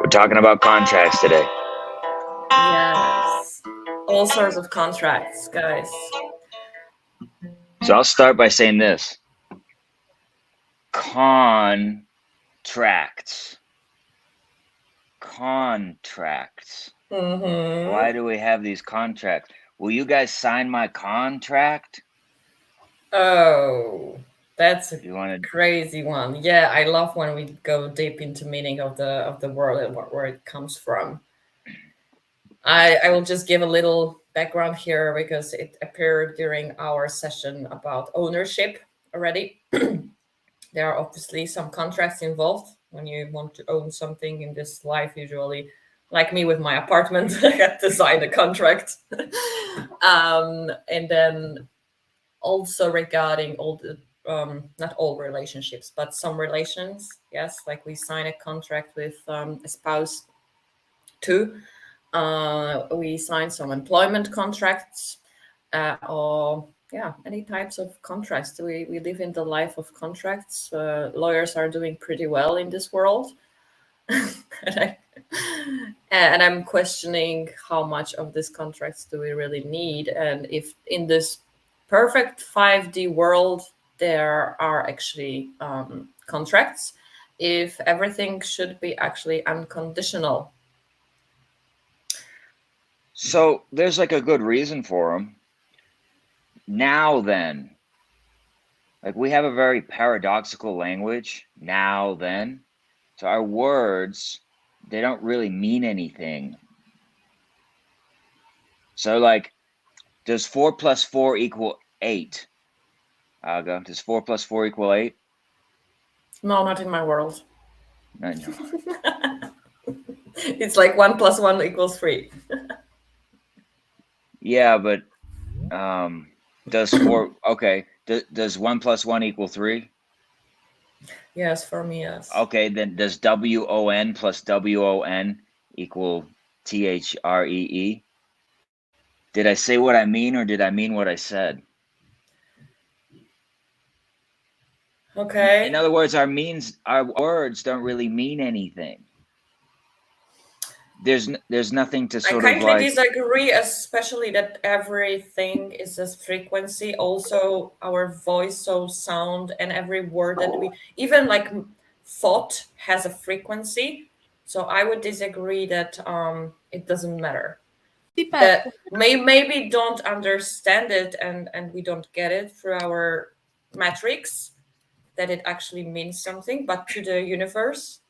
talking about contracts today. Yes. All sorts of contracts, guys. So I'll start by saying this. Contracts. Mm-hmm. Why do we have these contracts? Will you guys sign my contract? Oh, that's a You want to? crazy one. Yeah, I love when we go deep into meaning of the word and where it comes from. I will just give a little background here because it appeared during our session about ownership already. There are obviously some contracts involved when you want to own something in this life. Usually, like me with my apartment, I had to sign a contract. And then also regarding all the not all relationships, but some relations. Yes, like we sign a contract with a spouse too. We sign some employment contracts, or yeah, any types of contracts. We live in the life of contracts. Lawyers are doing pretty well in this world. and, I, and I'm questioning how much of these contracts do we really need, and if in this perfect 5D world there are actually contracts, if everything should be actually unconditional. So there's like a good reason for them. Now then, like we have a very paradoxical language. Now then, so our words, they don't really mean anything. So like, does 4 plus 4 equal 8? Aga, does 4 plus 4 equal 8? No, not in my world. No, no. It's like 1 + 1 = 3. Yeah, but does 4 okay? Does 1 plus 1 equal 3? Yes, for me, yes. Okay, then does WON plus WON equal THREE? Did I say what I mean, or did I mean what I said? In Okay. other words, our words don't really mean anything. There's nothing to I sort of kindly like. disagree, especially that everything is a frequency. Also, our voice, so sound, and every word that we, even like thought, has a frequency. So I would disagree that it doesn't matter. Depends. That maybe don't understand it, and we don't get it through our metrics, that it actually means something, but to the universe,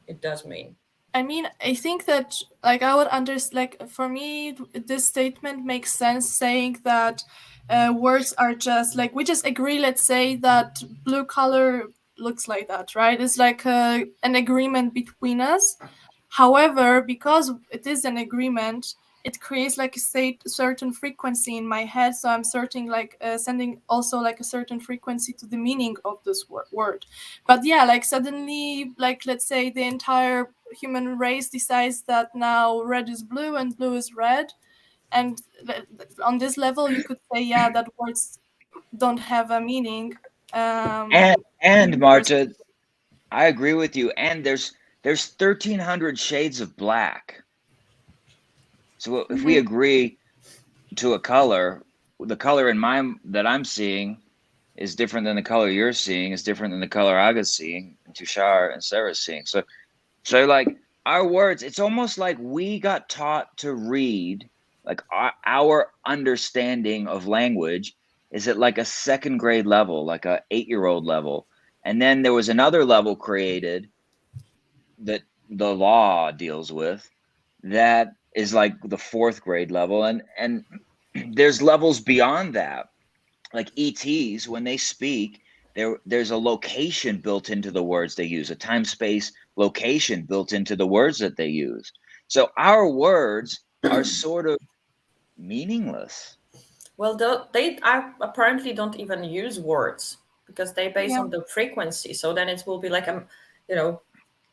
it does mean. I mean, I think that like I would understand. Like for me, this statement makes sense, saying that words are just like we just agree. Let's say that blue color looks like that, right? It's like an agreement between us. However, because it is an agreement, it creates like a certain frequency in my head. So I'm certain like sending also like a certain frequency to the meaning of this word. But yeah, like suddenly, like let's say the entire human race decides that now red is blue and blue is red, and on this level, you could say yeah that words don't have a meaning. And Marta, I agree with you. And there's 1,300 shades of black. So if we agree to a color, the color that I'm seeing is different than the color you're seeing, is different than the color Aga's seeing, and Tushar and Sarah's seeing. So like our words, it's almost like we got taught to read, like our understanding of language is at like a second grade level, like a 8-year-old level. And then there was another level created that the law deals with that is like the 4th grade level, and there's levels beyond that. Like ETs, when they speak, there's a location built into the words they use, a time space location built into the words that they use. So our words are sort of meaningless. Well, they apparently don't even use words because they base on the frequency. So then it will be like you know,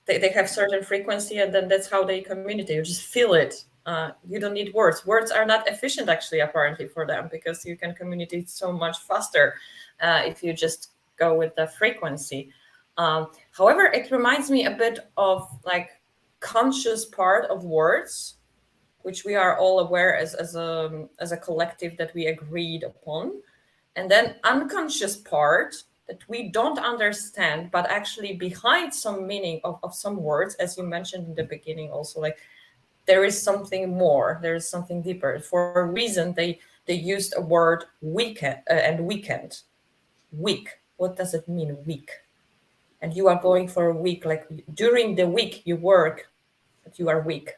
they have certain frequency, and then that's how they communicate. You just feel it. You don't need words. Words are not efficient, actually, apparently, for them, because you can communicate so much faster if you just go with the frequency. However, it reminds me a bit of like conscious part of words, which we are all aware as a collective that we agreed upon, and then unconscious part that we don't understand, but actually behind some meaning of some words, as you mentioned in the beginning, also like there is something more, there is something deeper. For a reason, they used a word weekend and weekend. Week. What does it mean, week? And you are going for a week, like during the week you work, but you are weak.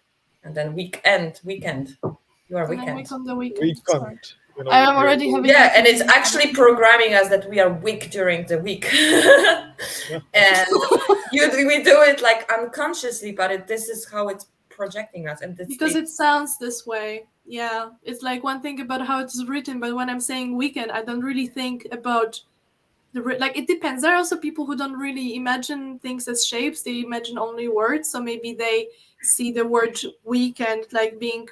And then weekend, you are And then weekend. on the weekend. We Sorry. can't. You know, I am already having. Yeah, and it's actually programming us that we are weak during the week. And we do it like unconsciously, but this is how it's projecting us. And because it sounds this way. Yeah, it's like one thing about how it's written, but when I'm saying weekend, I don't really think about like it depends. There are also people who don't really imagine things as shapes; they imagine only words. So maybe they see the word weekend like being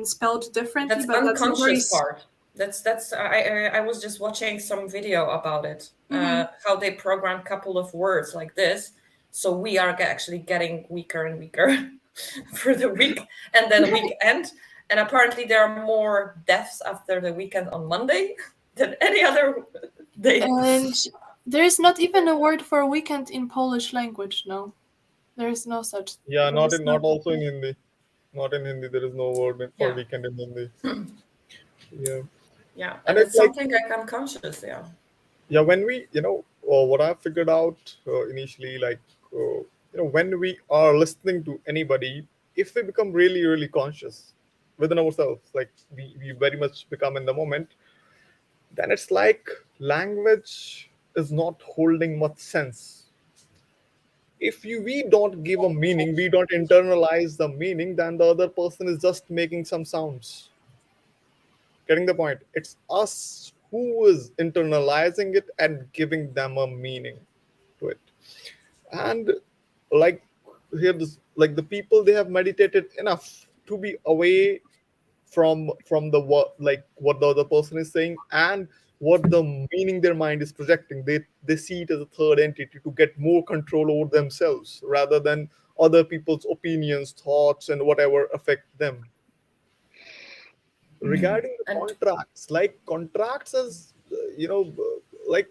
spelled differently. That's but unconscious part. That's I was just watching some video about it, how they program a couple of words like this, so we are actually getting weaker and weaker for the week, and then weekend, and apparently there are more deaths after the weekend on Monday than any other day. And there is not even a word for weekend in Polish language. No, there is no such. Yeah, not also in Hindi. Not in Hindi. There is no word for weekend in Hindi. Yeah. Yeah, and it's something like unconscious. Yeah. Yeah, when we, what I figured out initially, like, when we are listening to anybody, if we become really, really conscious within ourselves, like we very much become in the moment, then it's like language is not holding much sense. If we don't give a meaning, we don't internalize the meaning, then the other person is just making some sounds. Getting the point? It's us who is internalizing it and giving them a meaning to it. And like here, this, like the people, they have meditated enough to be away from the what the other person is saying and what the meaning their mind is projecting. They see it as a third entity to get more control over themselves rather than other people's opinions, thoughts, and whatever affect them. Regarding the contracts, like contracts as like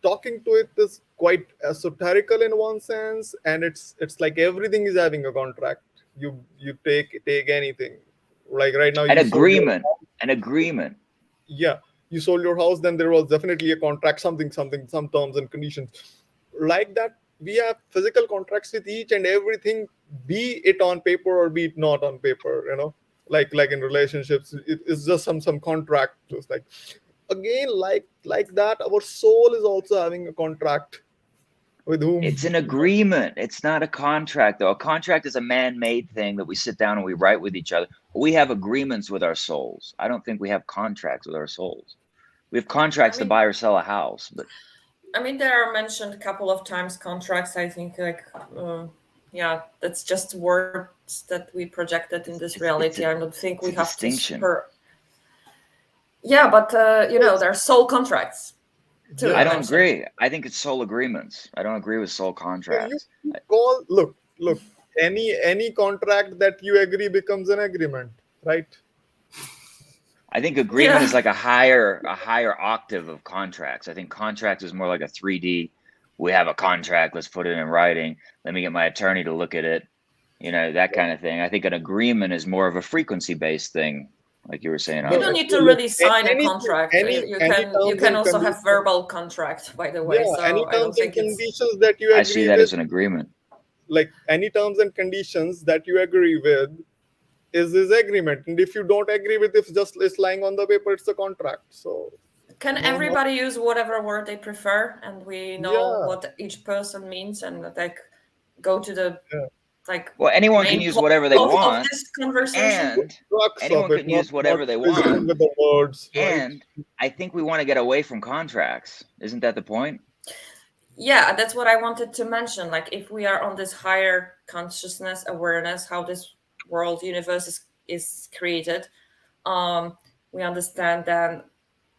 talking to it is quite esoterical in one sense, and it's like everything is having a contract. You take anything, like right now An you sold your agreement. house. An agreement. Yeah, you sold your house, then there was definitely a contract, something, some terms and conditions like that. We have physical contracts with each and everything, be it on paper or be it not on paper, like in relationships, it's just some contract. Just like, again, like that, our soul is also having a contract with whom. It's an agreement. It's not a contract, though. A contract is a man-made thing that we sit down and we write with each other. We have agreements with our souls. I don't think we have contracts with our souls. We have contracts to buy or sell a house, but I mean, there are mentioned a couple of times contracts. I think like, that's just words that we projected in this reality. I don't think we have distinction. Yeah, but there are soul contracts. I don't agree. I think it's soul agreements. I don't agree with soul contracts. Look, any contract that you agree becomes an agreement, right? I think agreement is like a higher octave of contracts. I think contracts is more like a 3D. We have a contract. Let's put it in writing. Let me get my attorney to look at it. That kind of thing. I think an agreement is more of a frequency-based thing, like you were saying. You don't need to really sign a contract. You can also have verbal contract, by the way. Yeah, so any I don't terms and think conditions that you agree I see that with, as an agreement. like any terms and conditions that you agree with is agreement. And if you don't agree with it, it's lying on the paper, it's a contract. So can everybody use whatever word they prefer, and we know what each person means, and like go to the well, anyone can use whatever they want of this conversation, and anyone can use whatever they want with the words, right? And I think we want to get away from contracts. Isn't that the point? Yeah, that's what I wanted to mention. Like, if we are on this higher consciousness awareness, how this world universe is created, we understand that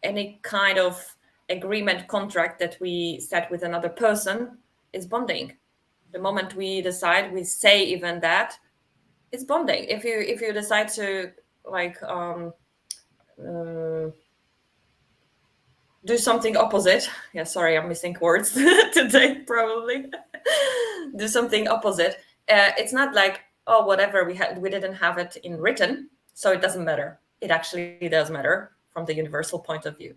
any kind of agreement contract that we set with another person is bonding. The moment we decide, we say even that, it's bonding. If you decide to like do something opposite, yeah, sorry, I'm missing words today, probably. Do something opposite. It's not like, oh, whatever, we didn't have it in written, so it doesn't matter. It actually does matter from the universal point of view.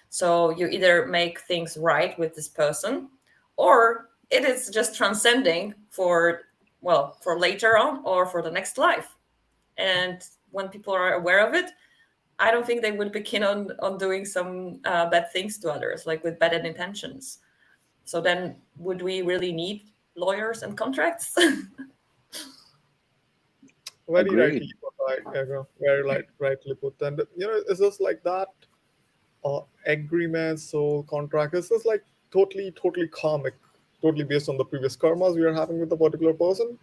So you either make things right with this person, or it is just transcending for, well, for later on or for the next life. And when people are aware of it, I don't think they would be keen on doing some bad things to others, like with bad intentions. So then, would we really need lawyers and contracts? Very rightly Agreed. put, very rightly put. And it's just like that. Agreements or contract. It's just like totally karmic, totally based on the previous karmas we are having with a particular person,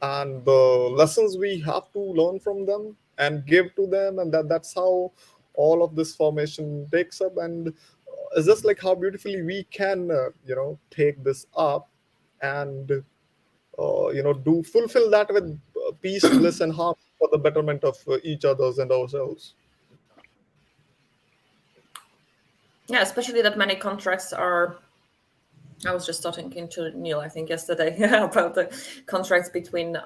and the lessons we have to learn from them and give to them, and that's how all of this formation takes up. And it's just like how beautifully we can, take this up and do fulfill that with peace, bliss, and harmony for the betterment of each others and ourselves. Yeah, especially that many contracts are. I was just talking to Neil, I think, yesterday about the contracts between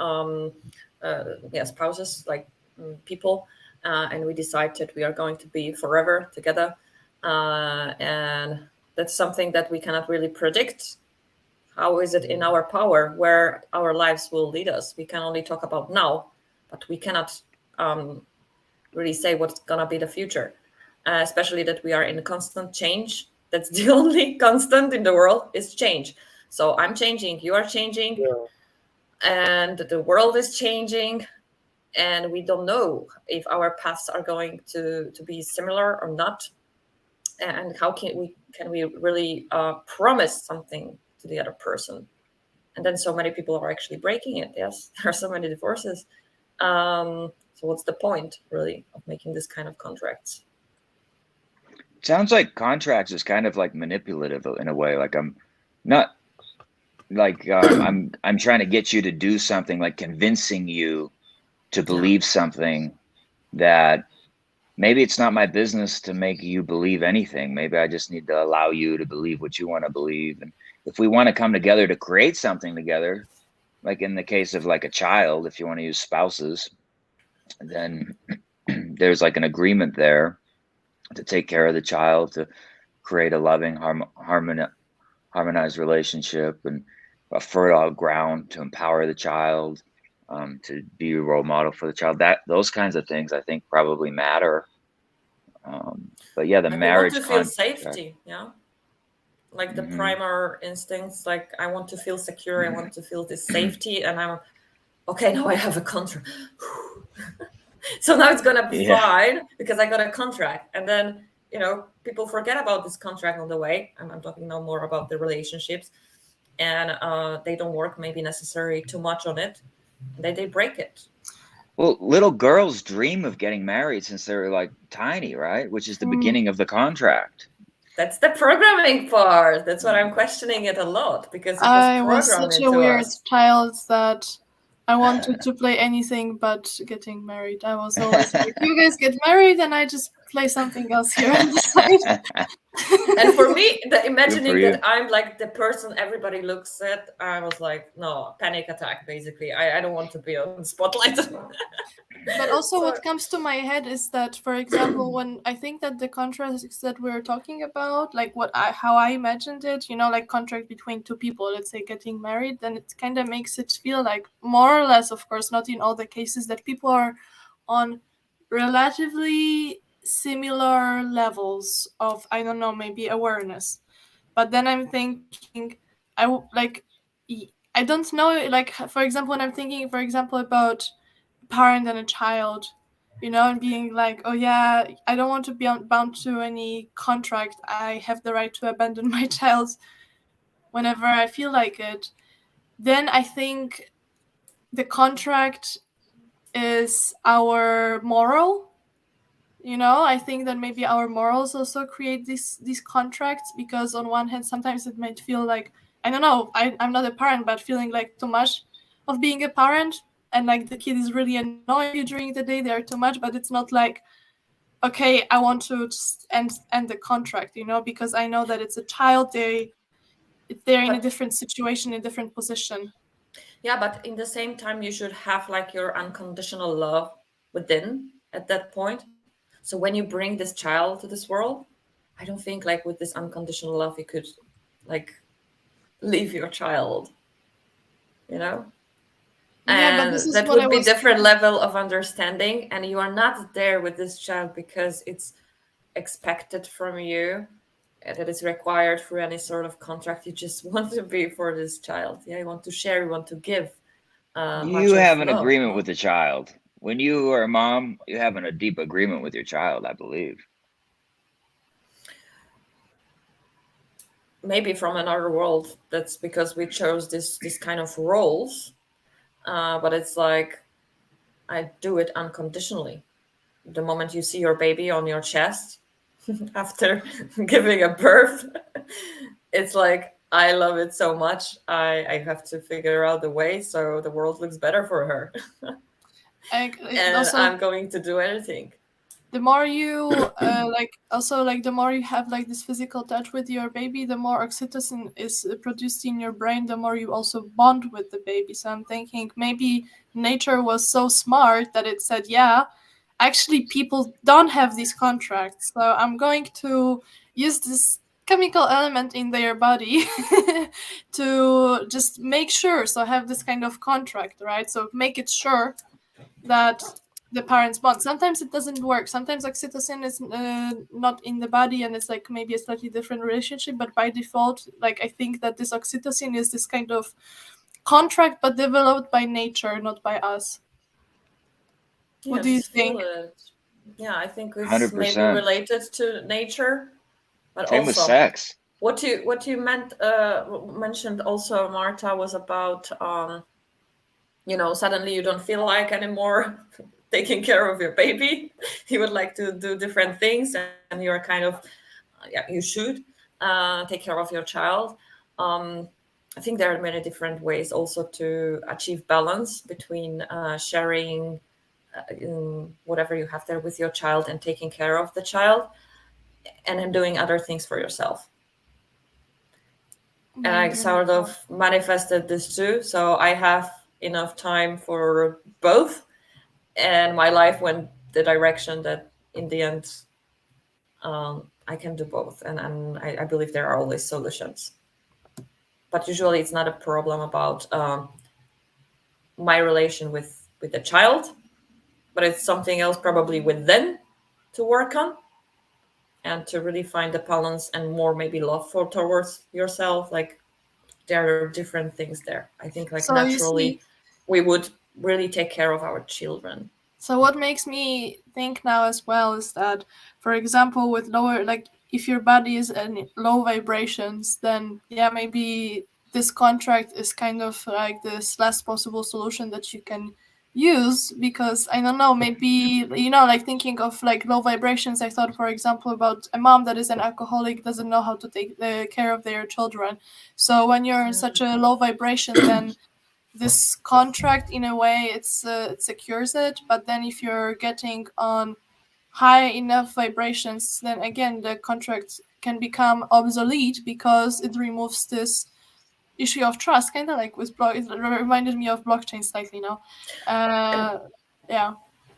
spouses, like people, and we decided we are going to be forever together, and that's something that we cannot really predict. How is it in our power where our lives will lead us? We can only talk about now, but we cannot really say what's gonna be the future. Especially that we are in constant change. That's the only constant in the world is change. So I'm changing, you are changing, Yeah. and the world is changing, and we don't know if our paths are going to be similar or not. And how can we really promise something to the other person? And then so many people are actually breaking it. Yes, there are so many divorces. So what's the point, really, of making this kind of contracts? Sounds like contracts is kind of like manipulative in a way. Like I'm not like I'm trying to get you to do something, like convincing you to Yeah. believe something that maybe it's not my business to make you believe anything. Maybe I just need to allow you to believe what you want to believe. And if we want to come together to create something together, like in the case of like a child, if you want to use spouses, then there's like an agreement there to take care of the child, to create a loving, harmonized relationship, and a fertile ground to empower the child, to be a role model for the child. That those kinds of things I think probably matter. But yeah, the And we want marriage to feel contract. safety, yeah, like the Hmm. primal instincts. Like I want to feel secure, I want to feel this safety, and I'm okay. Now I have a contract. So now it's gonna be Yeah. fine because I got a contract. And then people forget about this contract on the way. I'm talking now more about the relationships, and they don't work maybe necessarily too much on it, and they break it. Well, little girls dream of getting married since they're like tiny, right? Which is the Mm. beginning of the contract. That's the programming part. That's what I'm questioning it a lot, because it was I was programmed such a into weird us. child that I wanted to play anything but getting married. I was always like, you guys get married and I just play something else here on the side. And for me, the Good for imagining that you. I'm like the person everybody looks at, I was like, no, panic attack, basically. I don't want to be on the spotlight. But also, So what comes to my head is that, for example, when I think that the contracts that we're talking about, like how I imagined it, like contract between two people, let's say getting married, then it kind of makes it feel like more or less, of course, not in all the cases, that people are on relatively similar levels of, I don't know, maybe awareness. But then I'm thinking, like, I don't know, like, for example, when I'm thinking, for example, about parent and a child, and being like, oh yeah, I don't want to be bound to any contract. I have the right to abandon my child whenever I feel like it. Then I think the contract is our moral. I think that maybe our morals also create these contracts, because on one hand, sometimes it might feel like I don't know, I'm not a parent, but feeling like too much of being a parent, and like the kid is really annoying you during the day, they're too much, but it's not like, okay, I want to just end the contract, because I know that it's a child, they're in a But different situation, a different position. yeah, but in the same time, you should have like your unconditional love within at that point. So when you bring this child to this world, I don't think like with this unconditional love you could like leave your child, you know? Yeah, but this And is that what I would be was different thinking. level of understanding, and you are not there with this child because it's expected from you, that is required for any sort of contract. You just want to be for this child. Yeah, you want to share, you want to give You much of have an love, agreement no? with the child. When you are a mom, you have a deep agreement with your child, I believe. Maybe from another world. That's because we chose this kind of roles. But it's like I do it unconditionally. The moment you see your baby on your chest after giving a birth, it's like I love it so much. I have to figure out the way so the world looks better for her, and Also, I'm going to do anything. the more you like, also like the more you have like this physical touch with your baby, the more oxytocin is produced in your brain, the more you also bond with the baby. So I'm thinking maybe nature was so smart that it said, yeah, actually people don't have these contracts, so I'm going to use this chemical element in their body to just make sure, so have this kind of contract, right? So make it sure that the parents bond. Sometimes it doesn't work. Sometimes oxytocin is not in the body, and it's like maybe a slightly different relationship. But by default, like I think that this oxytocin is this kind of contract, but developed by nature, not by us. Yeah, What do you just feel think? it. Yeah, I think it's maybe 100%. related to nature, but Same with also sex. what you mentioned also, Marta, was about suddenly you don't feel like anymore taking care of your baby. You would like to do different things, and you're kind of yeah, you should take care of your child. um, I think there are many different ways also to achieve balance between sharing whatever you have there with your child and taking care of the child, and then doing other things for yourself. And I Maintenance. sort of manifested this too, so I have enough time for both, and my life went the direction that in the end I can do both, and I believe there are always solutions. But usually it's not a problem about my relation with the child, but it's something else probably with them to work on, and to really find the balance and more maybe love for towards yourself. Like there are different things there. I think like So you naturally see, we would really take care of our children. so what makes me think now as well is that, for example, with lower, like if your body is in low vibrations, then yeah, maybe this contract is kind of like this last possible solution that you can use, because I don't know, maybe like thinking of like low vibrations, I thought, for example, about a mom that is an alcoholic doesn't know how to take care of their children. So when you're in such a low vibration, then this contract in a way it secures it, but then if you're getting on high enough vibrations, then again the contract can become obsolete because it removes this issue of trust, kind of like with block. It reminded me of blockchain slightly now. And uh yeah,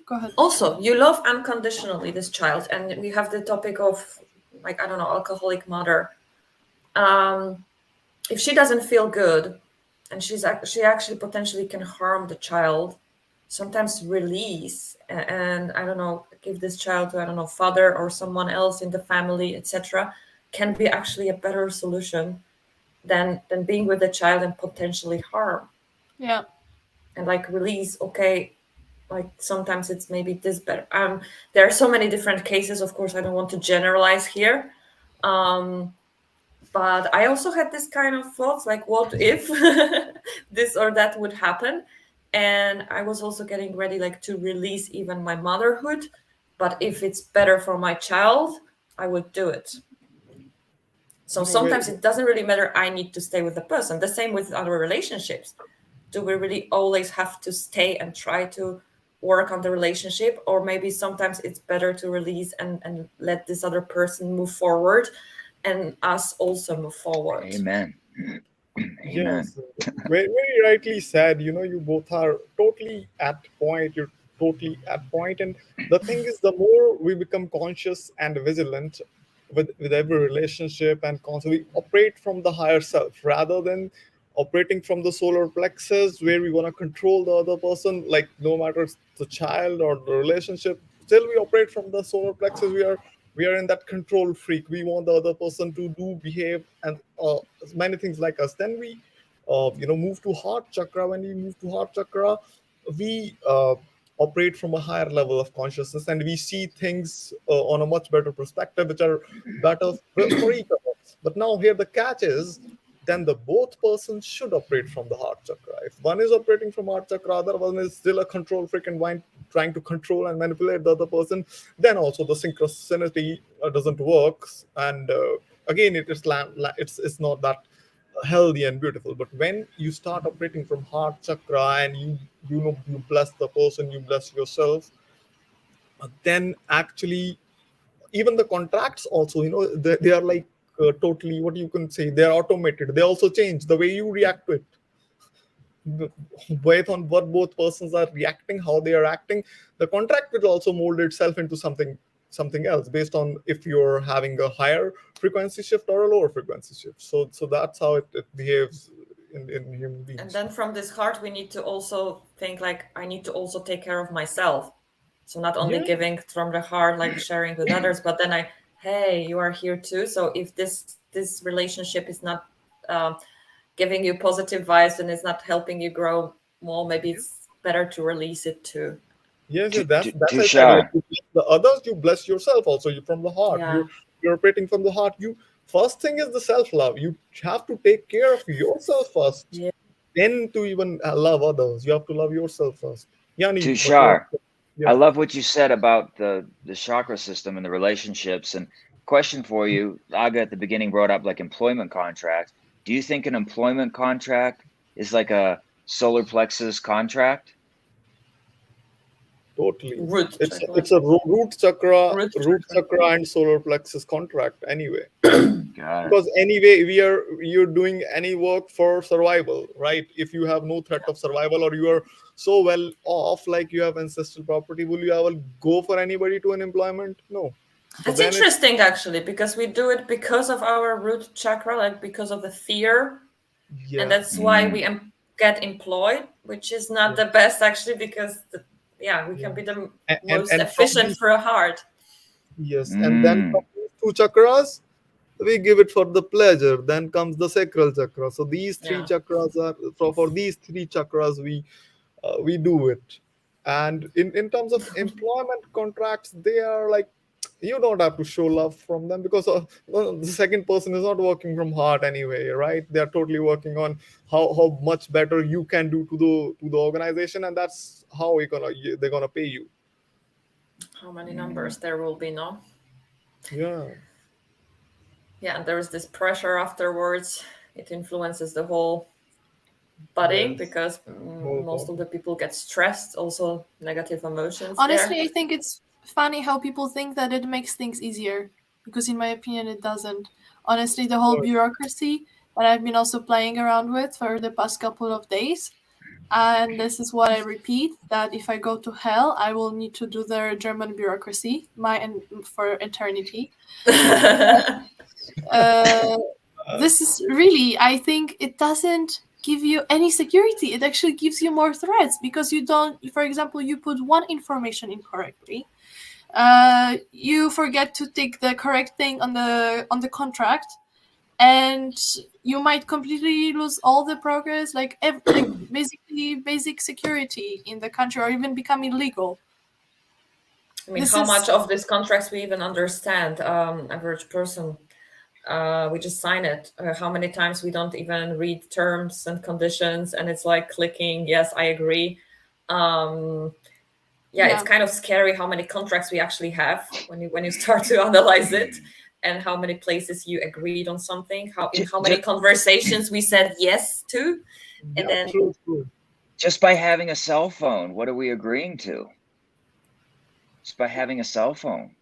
go ahead. also, you love unconditionally this child, and we have the topic of like I don't know, alcoholic mother. Um, if she doesn't feel good, and she actually potentially can harm the child, sometimes release and I don't know, give this child to I don't know father or someone else in the family, etc., can be actually a better solution than being with the child and potentially harm. Yeah. And like release, okay, like sometimes it's maybe this better. There are so many different cases, of course I don't want to generalize here. um but I also had this kind of thoughts like what if this or that would happen, and I was also getting ready like to release even my motherhood, but if it's better for my child I would do it. So sometimes it doesn't really matter. I need to stay with the person. The same with other relationships. Do we really always have to stay and try to work on the relationship? Or maybe sometimes it's better to release and let this other person move forward and us also move forward. Amen. Amen. Yes, very rightly said. You both are totally at point. You're totally at point. And the thing is, the more we become conscious and vigilant with every relationship and concept, we operate from the higher self rather than operating from the solar plexus where we want to control the other person. Like no matter it's the child or the relationship, still we operate from the solar plexus. We are in that control freak. We want the other person to do, behave, and many things like us. Then we, move to heart chakra. When we move to heart chakra, we operate from a higher level of consciousness, and we see things on a much better perspective, which are better for each of us. But now here the catch is, then the both persons should operate from the heart chakra. If one is operating from heart chakra, other one is still a control freak and trying to control and manipulate the other person, then also the synchronicity doesn't work. And again, it's not that healthy and beautiful. But when you start operating from heart chakra and you bless the person, you bless yourself, then actually even the contracts also, they are like totally, what you can say, they're automated. They also change the way you react to it, based on what both persons are reacting, how they are acting. The contract will also mold itself into something else based on if you're having a higher frequency shift or a lower frequency shift. So that's how it behaves in human beings. And then from this heart, we need to also think like, I need to also take care of myself. So not only Yeah. giving from the heart, like sharing with others, but then hey, you are here too. So if this relationship is not giving you positive vibes and it's not helping you grow more, maybe it's better to release it too. Yes, yes, that's I said. Like Tushar, you bless the others, you bless yourself also. You from the heart. Yeah. You're operating from the heart. You first thing is the self love. You have to take care of yourself first, Yeah. then to even love others. You have to love yourself first. Yani, what you Tushar, have I yeah, love what you said about the chakra system and the relationships. And question for you, Aga at the beginning brought up like employment contracts. Do you think an employment contract is like a solar plexus contract? totally. Root It's chakra. it's a Root root chakra. chakra and solar plexus contract anyway. Got it. Because anyway you're doing any work for survival, right? If you have no threat of survival, or you are so well off, like you have ancestral property, will you ever go for anybody to an employment? No. So It's then it's interesting actually, because we do it because of our root chakra, like because of the fear, and yeah, that's why we Mm, get employed, which is not yeah, the best actually, because we yeah. can be the most And from efficient these, for a heart. yes, and then from mm. these two chakras we give it for the pleasure. Then comes the sacral chakra. So these three Yeah. chakras are, for these three chakras we do it. And in terms of employment contracts, they are like, you don't have to show love from them, because well, the second person is not working from heart anyway, right? They are totally working on how much better you can do to the organization, and that's how they're gonna pay you. How many numbers there will be, no? Yeah, Yeah, and there is this pressure afterwards. It influences the whole body yes, because whole most of body. the people get stressed, also negative emotions there. Honestly, I think it's funny how people think that it makes things easier, because in my opinion, it doesn't. Honestly, the whole bureaucracy that I've been also playing around with for the past couple of days, and this is what I repeat, that if I go to hell, I will need to do the German bureaucracy, for eternity. Uh, this is really, I think it doesn't give you any security. It actually gives you more threats, because you don't, for example, you put one information incorrectly, you forget to tick the correct thing on the contract, and you might completely lose all the progress, like basically basic security in the country, or even become illegal. I mean, This how much is of these contracts we even understand? Average person, we just sign it. How many times we don't even read terms and conditions, and it's like clicking yes, I agree. It's yeah. kind of scary how many contracts we actually have when you start to analyze it. and how many places you agreed on something, in how many Just, conversations we said yes to, and Yeah, then true, true. just by having a cell phone, what are we agreeing to? Just by having a cell phone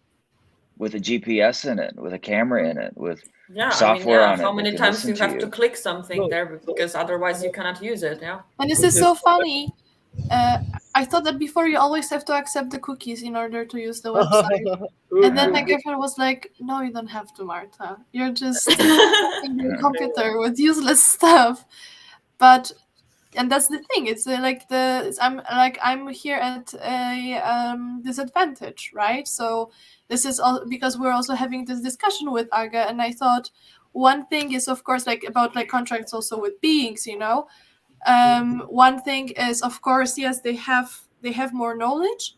with a GPS in it, with a camera in it, with yeah, I mean, software yeah, on how it that many can times listen you to have to you. click something No, there, so because otherwise you cannot use it. Yeah. And this so is it's so funny. I thought that before you always have to accept the cookies in order to use the website. true, And then my true. girlfriend was like, "No, you don't have to, Marta. You're just stuffing your computer with useless stuff." But and that's the thing. It's I'm here at a disadvantage, right? So this is all because we're also having this discussion with Aga, and I thought one thing is of course like about like contracts also with beings, you know. One thing is of course yes they have more knowledge,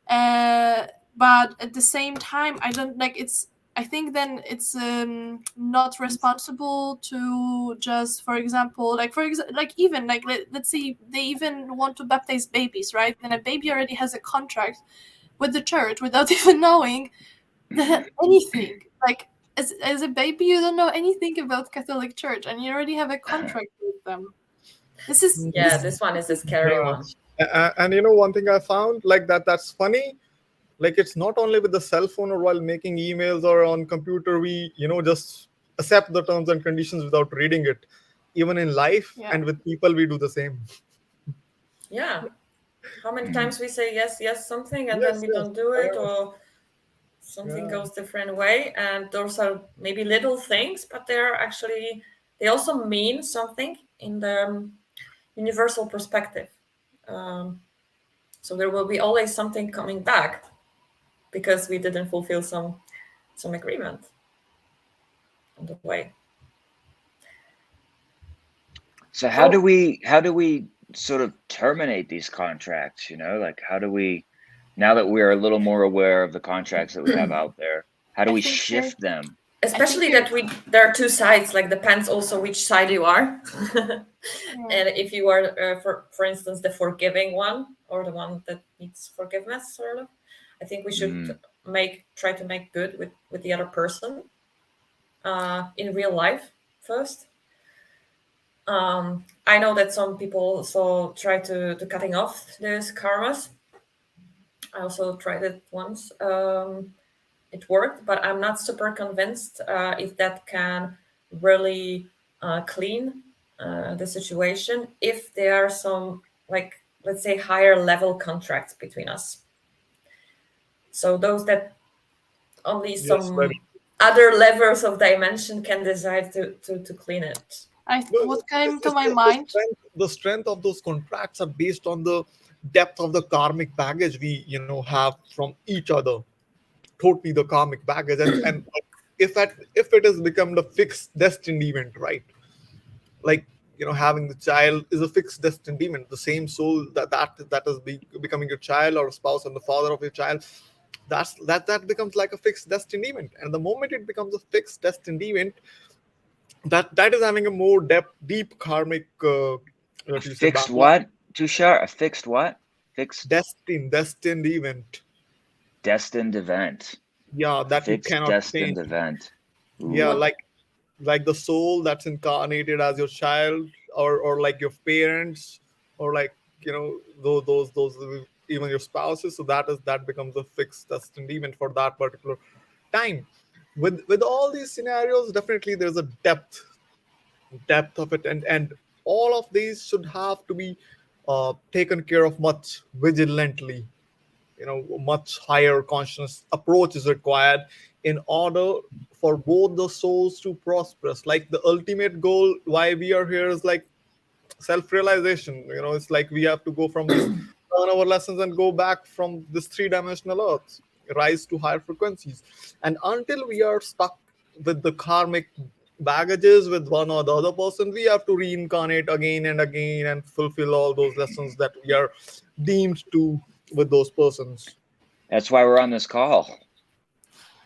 but at the same time I don't like it's I think then it's not responsible to just for example like even like let's say they even want to baptize babies, right? Then a baby already has a contract with the church without even knowing anything. Like as a baby you don't know anything about Catholic Church and you already have a contract with them. This is Yeah, this this one is a scary Very one. much. And you know, one thing I found like that's funny. Like it's not only with the cell phone or while making emails or on computer, we just accept the terms and conditions without reading it. Even in life yeah. and with people, we do the same. Yeah. How many times we say yes, yes, something, and then Yes, we yes. don't do it, or something Yeah. goes different way, and those are maybe little things, but they also mean something in the universal perspective. um, so there will be always something coming back because we didn't fulfill some agreement on the way. So So how do we sort of terminate these contracts, like how do we, now that we're a little more aware of the contracts that we have out there, how do I we think you're shift them? I think especially you're that there are two sides, like depends also which side you are. yeah. And if you are for instance the forgiving one or the one that needs forgiveness, sort of, I think we should Mm. try to make good with the other person in real life first. I know that some people also try to cutting off those karmas. I also tried it once. It worked, but I'm not super convinced if that can really clean the situation. If there are some, like, let's say, higher level contracts between us. So those that only Yes, very. some other levels of dimension can decide to clean it. No, What came to it's my the mind. strength of those contracts are based on the depth of the karmic baggage we have from each other. Totally the karmic baggage, and if it has become the fixed destined event, right? Like having the child is a fixed destined event. The same soul that is becoming your child or spouse and the father of your child, that becomes like a fixed destined event. And the moment it becomes a fixed destined event, that is having a more deep karmic A what do you say, fixed baggage. what, Tushar? A fixed what? Fixed Destined event. destined event. Yeah, that you Fixed cannot destined change. event. Yeah, Ooh. What? like the soul that's incarnated as your child, or like your parents, or like those even your spouses. So that becomes a fixed destined event for that particular time. With all these scenarios, definitely there's a depth of it, and all of these should have to be taken care of much vigilantly. Much higher conscious approach is required in order for both the souls to prosper. Like the ultimate goal why we are here is like self-realization. It's like we have to go from this, learn our lessons and go back from this three-dimensional earth, rise to higher frequencies. And until we are stuck with the karmic baggages with one or the other person, we have to reincarnate again and again and fulfill all those lessons that we are deemed to with those persons. That's why we're on this call.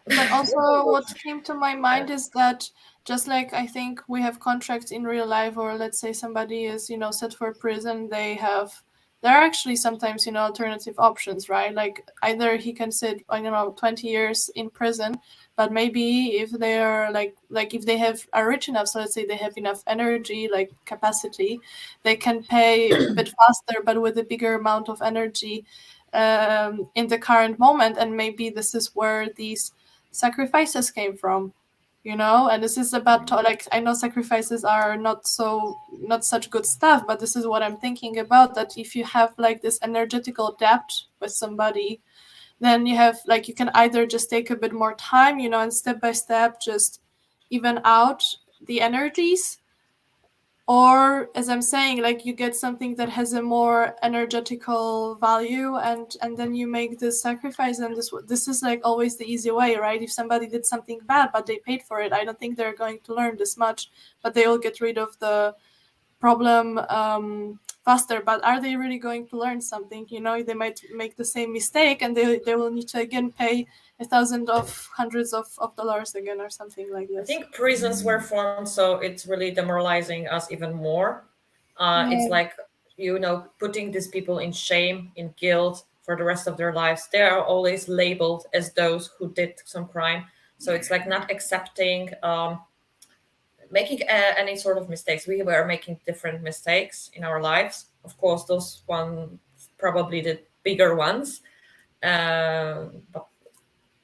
But also, what came to my Yeah. mind is that just like I think we have contracts in real life, or let's say somebody is, set for prison, there are actually sometimes, alternative options, right? Like either he can sit, I don't know, 20 years in prison, But maybe if they are like if they are rich enough, so let's say they have enough energy, like capacity, they can pay a bit faster, but with a bigger amount of energy in the current moment. And maybe this is where these sacrifices came from, and this is about like, I know sacrifices are not such good stuff, but this is what I'm thinking about, that if you have like this energetical debt with somebody, then you have like, you can either just take a bit more time, and step by step just even out the energies, or as I'm saying, like you get something that has a more energetical value, and then you make this sacrifice. And this is like always the easy way, right? If somebody did something bad but they paid for it, I don't think they're going to learn this much, but they will get rid of the problem faster. But are they really going to learn something? They might make the same mistake, and they will need to again pay hundreds of dollars again, or something like this. I think prisons were formed so it's really demoralizing us even more. It's like, putting these people in shame, in guilt for the rest of their lives. They are always labeled as those who did some crime. So it's like not accepting making any sort of mistakes. We were making different mistakes in our lives. Of course, those ones probably the bigger ones.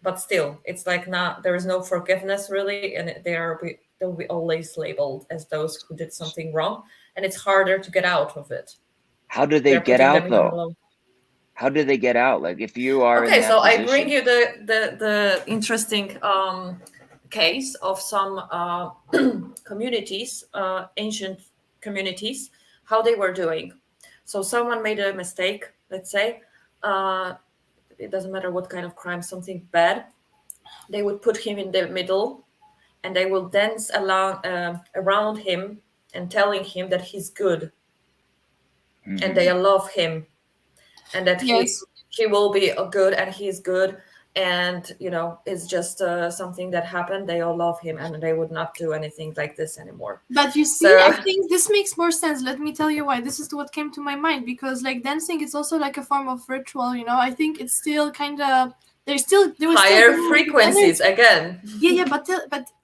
But still, it's like there is no forgiveness really, and they'll be always labeled as those who did something wrong, and it's harder to get out of it. How do they get out though? How do they get out? Like if you are in that so position? I bring you the interesting case of some communities, ancient communities, how they were doing. So someone made a mistake, let's say. It doesn't matter what kind of crime, something bad. They would put him in the middle, and they will dance around him and telling him that he's good, and they love him, and that he will be good, and he's good, and it's just something that happened. They all love him, and they would not do anything like this anymore. But you see, I think this makes more sense. Let me tell you why. This is what came to my mind, because like dancing is also like a form of ritual. I think it's still kind of there was higher frequencies again. Yeah, but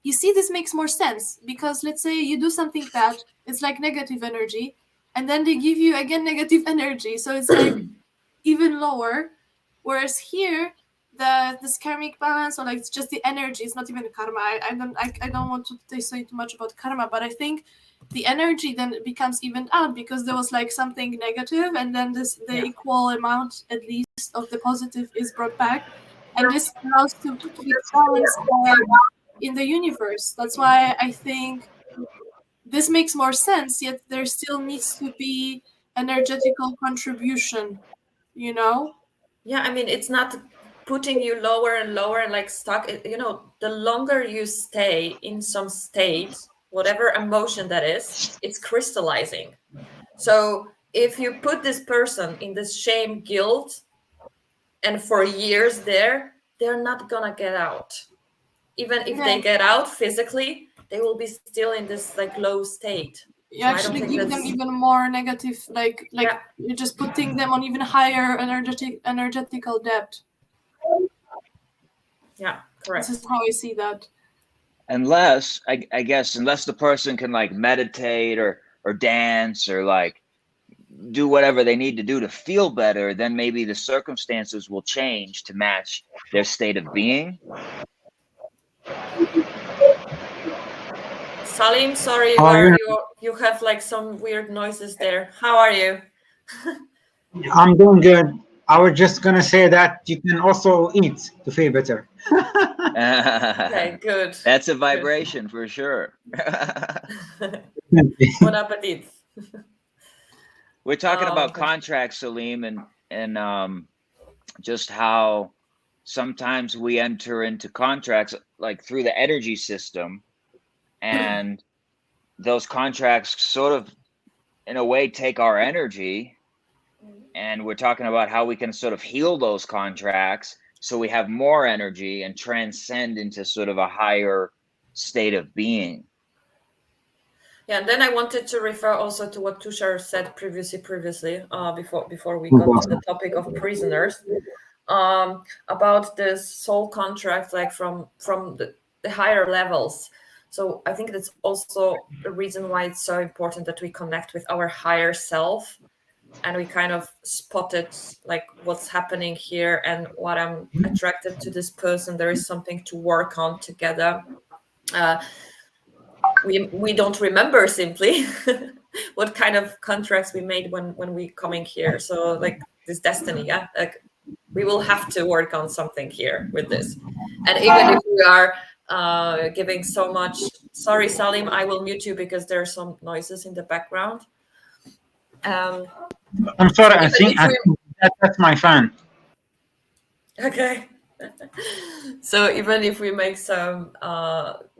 you see, this makes more sense, because let's say you do something bad, it's like negative energy, and then they give you again negative energy, so it's like even lower. Whereas here, this karmic balance, or like it's just the energy, it's not even the karma. I don't want to say too much about karma, but I think the energy then becomes evened out, because there was like something negative, and then the equal amount at least of the positive is brought back, and this allows to keep balance in the universe. That's why I think this makes more sense. Yet there still needs to be energetical contribution. Yeah, I mean, it's not putting you lower and lower and like stuck. The longer you stay in some state, whatever emotion that is, it's crystallizing. So if you put this person in this shame, guilt, and for years they're not gonna get out. Even if they get out physically, they will be still in this like low state. You actually give them even more negative, like you're just putting them on even higher energetical depth. Yeah, correct. This is how I see that. Unless, I guess, unless the person can like meditate or dance or like do whatever they need to do to feel better, then maybe the circumstances will change to match their state of being. Salim, sorry, you have like some weird noises there. How are you? I'm doing good. I was just gonna say that you can also eat to feel better. Okay, good. That's a vibration for sure. Bon appetit. We're talking about contracts, Salim, and just how sometimes we enter into contracts like through the energy system, and those contracts sort of, in a way, take our energy. And we're talking about how we can sort of heal those contracts so we have more energy and transcend into sort of a higher state of being. Yeah, and then I wanted to refer also to what Tushar said previously, before we got to the topic of prisoners. about this soul contract, like from the higher levels. So I think that's also the reason why it's so important that we connect with our higher self, and we kind of spotted like what's happening here and what I'm attracted to this person. There is something to work on together. We don't remember simply what kind of contracts we made when we coming here. So like this destiny, yeah, like we will have to work on something here with this. And even if we are giving so much, sorry Salim, I will mute you because there are some noises in the background. Um, I'm so sorry. even if I we think that's my fan. Okay. So even if we make some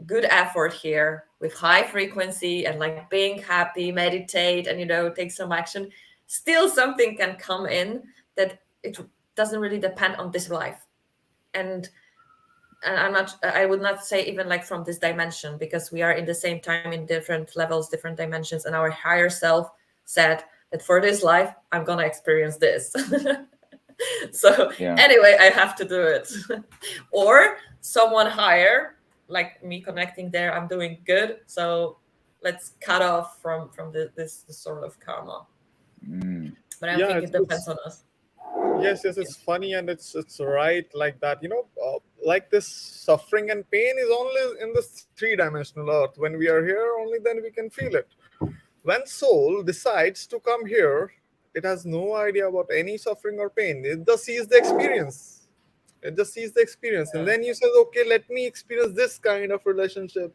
good effort here with high frequency and like being happy, meditate, and take some action, still something can come in that it doesn't really depend on this life. And I would not say even like from this dimension, because we are in the same time in different levels, different dimensions, and our higher self said that for this life I'm gonna experience this. So Yeah. anyway, I have to do it. Or someone higher, like me connecting there, I'm doing good, so let's cut off from this sort of karma. Mm. But I Yeah, think it depends on us. yes, it's funny, and it's right like that. Like this suffering and pain is only in this three-dimensional earth. When we are here, only then we can feel it. When soul decides to come here, it has no idea about any suffering or pain. It just sees the experience. It just sees the experience, and then you says, okay, let me experience this kind of relationship.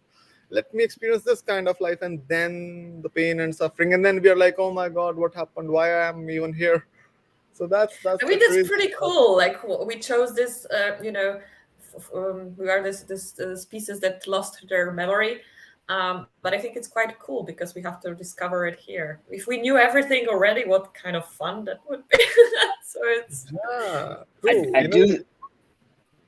Let me experience this kind of life, and then the pain and suffering, and then we are like, oh my God, what happened? Why I am even here? So that's I the mean, that's crazy pretty part. cool. Like we chose this, we are this species that lost their memory. But I think it's quite cool because we have to discover it here. If we knew everything already, what kind of fun that would be. So it's Yeah, I, true. I do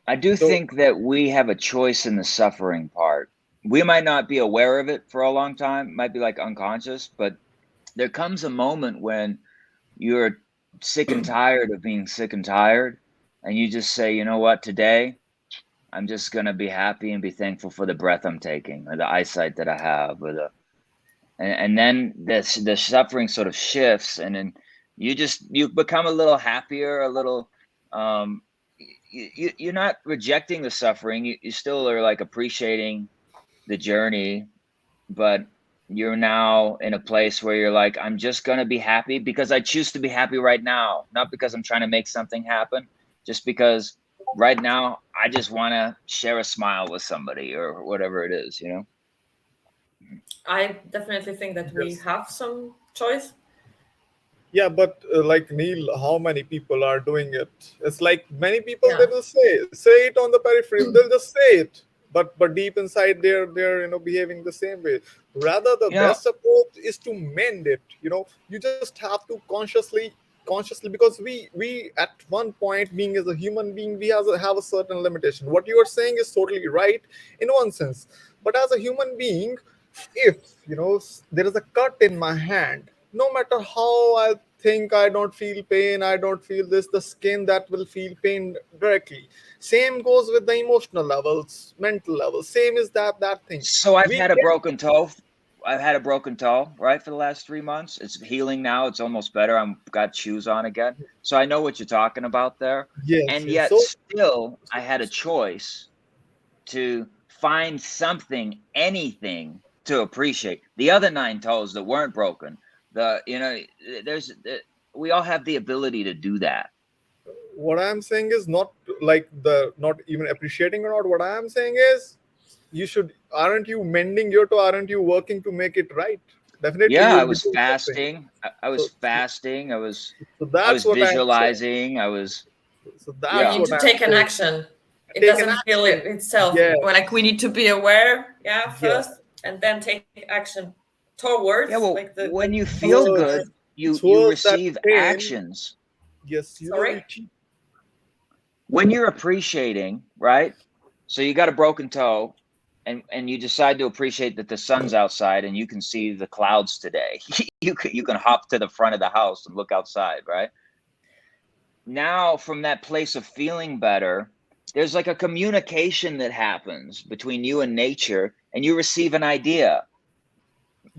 I do So think that we have a choice in the suffering part. We might not be aware of it for a long time, might be like unconscious, but there comes a moment when you're sick and tired of being sick and tired, and you just say, you know what, today I'm just gonna be happy and be thankful for the breath I'm taking, or the eyesight that I have, or and then the suffering sort of shifts, and then you become a little happier, a little um, you're not rejecting the suffering. You still are like appreciating the journey, but you're now in a place where you're like, I'm just going to be happy because I choose to be happy right now, not because I'm trying to make something happen, just because right now I just want to share a smile with somebody or whatever it is, you know? I definitely think that we yes. have some choice. Yeah, but like Neil, how many people are doing it? It's like many people, they Yeah. will say it on the periphery. They'll just say it, but deep inside they're behaving the same way. Rather, the You know, best approach is to mend it. You just have to consciously, because we at one point, being as a human being, we have a certain limitation. What you are saying is totally right in one sense, but as a human being, if there is a cut in my hand, no matter how I think I don't feel pain, I don't feel this, the skin that will feel pain directly. Same goes with the emotional levels, mental levels. Same is that thing. so I've We had a get broken toe. I've had a broken toe, right, for the last 3 months. It's healing now. It's almost better. I'm got shoes on again. So I know what you're talking about there. yes, And yes. yet So still I had a choice to find something, anything to appreciate. The other 9 toes that weren't broken, there's we all have the ability to do that. what I'm saying is not like the not even appreciating or not. What I am saying is, you should aren't you mending your toe? Aren't you working to make it right? Definitely, Yeah, you I will be was doing something. fasting. I was So, fasting. so I was that's what I am saying. visualizing. I was So We that's yeah. need what to I'm take an saying. action. It Take an doesn't heal action. itself. Yes, Well, like we need to be aware, yeah, yes. first, and then take action Yeah, towards well, like when you feel Towards good, you towards that receive pain, actions. yes, sorry. you teach. When you're appreciating, right? So you got a broken toe, and you decide to appreciate that the sun's outside and you can see the clouds today. You can hop to the front of the house and look outside, right? now from that place of feeling better, there's like a communication that happens between you and nature, and you receive an idea.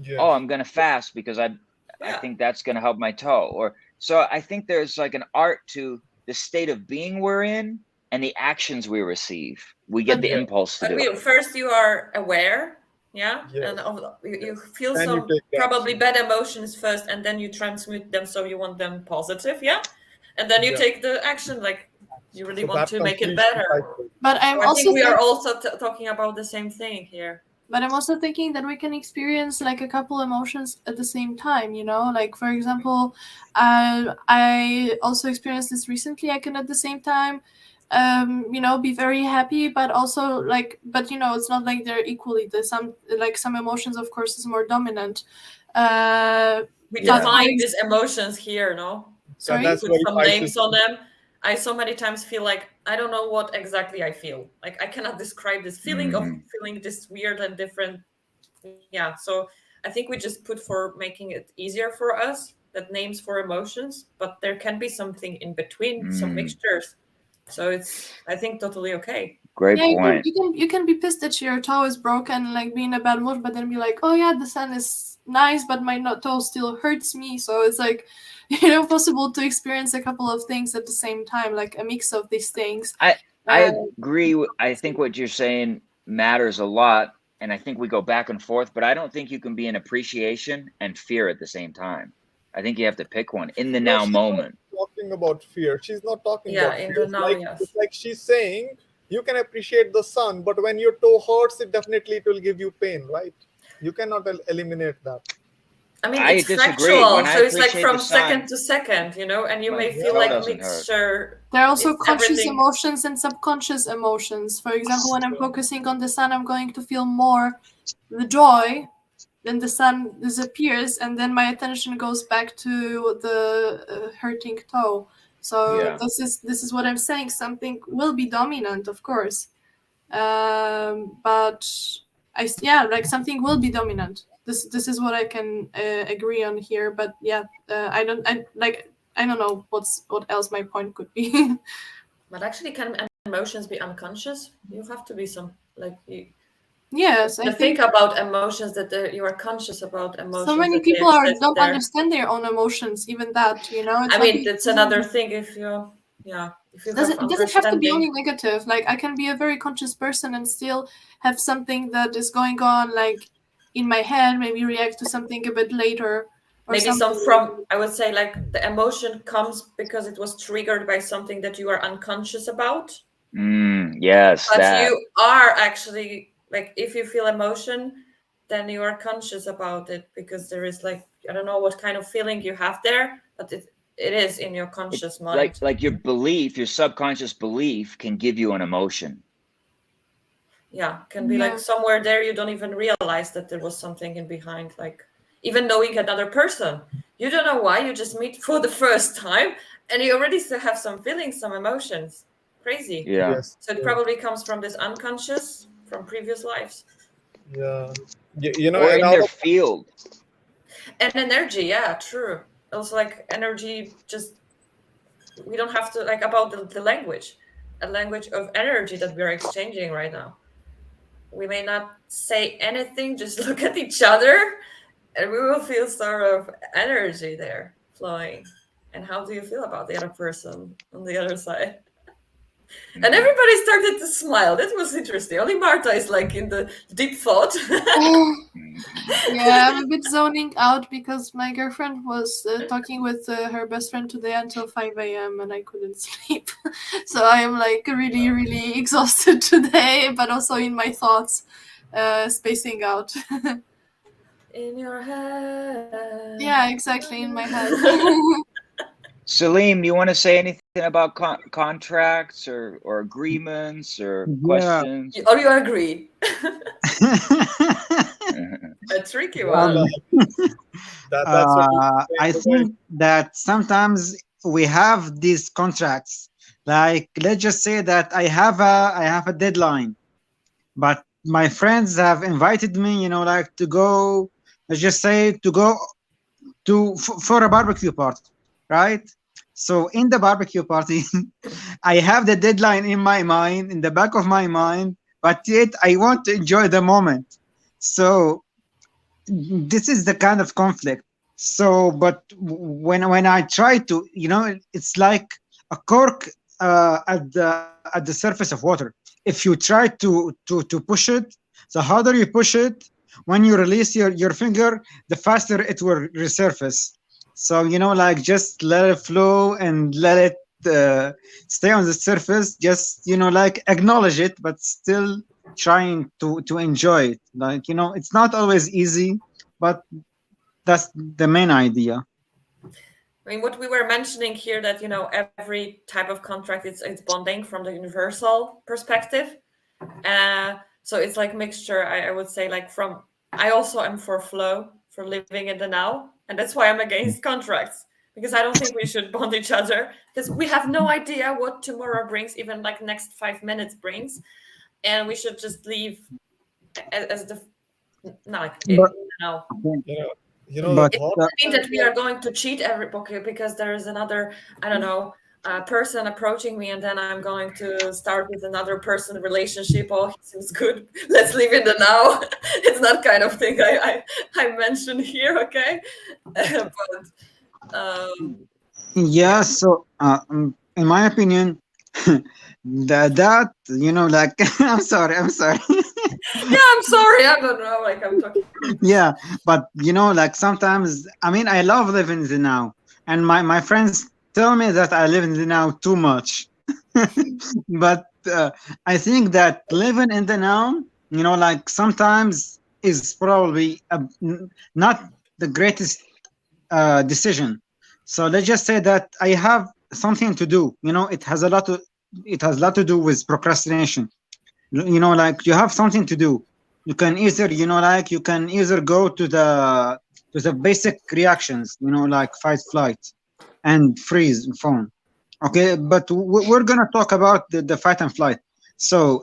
Yes. Oh, I'm going to fast because I Yeah. think that's going to help my toe. Or so I think there's like an art to the state of being we're in and the actions we receive. We get the Yeah. impulse to But do we it. first you are aware, yeah, Yes. and you feel Then you some take the probably action. bad emotions first, and then you transmute them so you want them positive, yeah, and then you Yeah. take the action like you really So want that to make it completes the better. cycle. But I'm So I think also we are also talking about the same thing here. But I'm also thinking that we can experience like a couple emotions at the same time, you know? Like, for example, I also experienced this recently. I can at the same time, you know, be very happy, but also like, but you know, it's not like they're equally. There's some emotions, of course, is more dominant. We Yeah. define these emotions here, no? So Sorry? we That's put very some vital. names on them. I so many times feel like I don't know what exactly I feel. Like I cannot describe this feeling of Mhm. feeling this weird and different. Yeah. So I think we just put for making it easier for us that names for emotions, but there can be something in between, some mixtures. So it's I think totally okay. Great Yeah, point. you can be pissed that your toe is broken and like be in a bad mood, but then be like, oh yeah, the sun is nice, but my toe still hurts me. So it's like, you know, possible to experience a couple of things at the same time, like a mix of these things. I Uh, agree. I think what you're saying matters a lot, and I think we go back and forth. But I don't think you can be in appreciation and fear at the same time. I think you have to pick one in the No, now she's not moment. talking about fear. She's not talking Yeah, about in fear. the now, It's yes. like she's saying you can appreciate the sun, but when your toe hurts, it will give you pain, right? You cannot eliminate that. I mean, I it's disagree. fractional, When I so it's like appreciate the from second sun, to second, you know, and you my may feel toe like Yeah. doesn't hurt. mixture. There are also It's conscious everything. emotions and subconscious emotions. For example, when I'm focusing on the sun, I'm going to feel more the joy. Then the sun disappears, and then my attention goes back to the hurting toe. So Yeah. this is what I'm saying. Something will be dominant, of course, but like something will be dominant. This is what I can agree on here. But yeah, I don't know what else my point could be. But actually, can emotions be unconscious? You have to be some like you Yes, I to think think about emotions that you are conscious about so emotions many that they people exist don't there. understand their own emotions. Even that, you know, it's I like mean, that's another thing. If you, yeah, if you have it doesn't have to be only understanding, negative. Like I can be a very conscious person and still have something that is going on, like in my head. Maybe react to something a bit later or maybe some something. from I would say like the emotion comes because it was triggered by something that you are unconscious about. Yes, But that. you are actually like if you feel emotion, then you are conscious about it because there is like I don't know what kind of feeling you have there, but it is in your conscious mind. Like your belief, your subconscious belief can give you an emotion. Yeah, can be like Yeah. somewhere there you don't even realize that there was something in behind, like even knowing another person. You don't know why, you just meet for the first time and you already still have some feelings, some emotions. Crazy. Yeah. Yes. So it Yes. probably comes from this unconscious from previous lives. Yeah. You know, Or and in out their of field. And energy, yeah, true. Also like energy just we don't have to like about the language, a language of energy that we're exchanging right now. We may not say anything, just look at each other and we will feel sort of energy there flowing. And how do you feel about the other person on the other side? And everybody started to smile. That was interesting. Only Marta is like in the deep thought. Yeah, I'm a bit zoning out because my girlfriend was talking with her best friend today until 5 a.m. and I couldn't sleep. So I am like really, really exhausted today, but also in my thoughts, spacing out. In your head. Yeah, exactly, in my head. Salim, do you want to say anything about contracts or agreements or Yeah. questions? Or you agree? A tricky well, one. that's what you I say. think that sometimes we have these contracts. Like, let's just say that I have a deadline, but my friends have invited me, you know, like to go. Let's just say to go for a barbecue party, right? So in the barbecue party, I have the deadline in my mind, in the back of my mind, but yet I want to enjoy the moment. So this is the kind of conflict. So but when I try to, it's like a cork at the surface of water. If you try to push it, the harder you push it, when you release your finger, the faster it will resurface. So like just let it flow and let it stay on the surface. Just like acknowledge it, but still trying to enjoy it. Like it's not always easy, but that's the main idea. I mean, what we were mentioning here, that every type of contract, it's bonding from the universal perspective. So it's like mixture. I would say, like, from, I also am for flow, for living in the now, and that's why I'm against contracts, because I don't think we should bond each other, because we have no idea what tomorrow brings, even like next 5 minutes brings, and we should just leave as the, no, like But now. You know, the but It thought. doesn't mean that we are going to cheat every okay, because there is another, I don't know, person approaching me, and then I'm going to start with another person relationship. Oh, he seems good. Let's leave in the now. It's that kind of thing I mentioned here. Okay, but yeah, so in my opinion, that like I'm sorry. yeah, I'm sorry. I don't know. Like, I'm talking. Yeah, but like sometimes, I mean, I love living in the now, and my friends tell me that I live in the now too much. But I think that living in the now, like sometimes is probably not the greatest decision. So let's just say that I have something to do. It has a lot to do with procrastination. Like you have something to do. You can either like you can either go to the basic reactions, like fight, flight, and freeze phone. Okay, but we're gonna talk about the fight and flight. So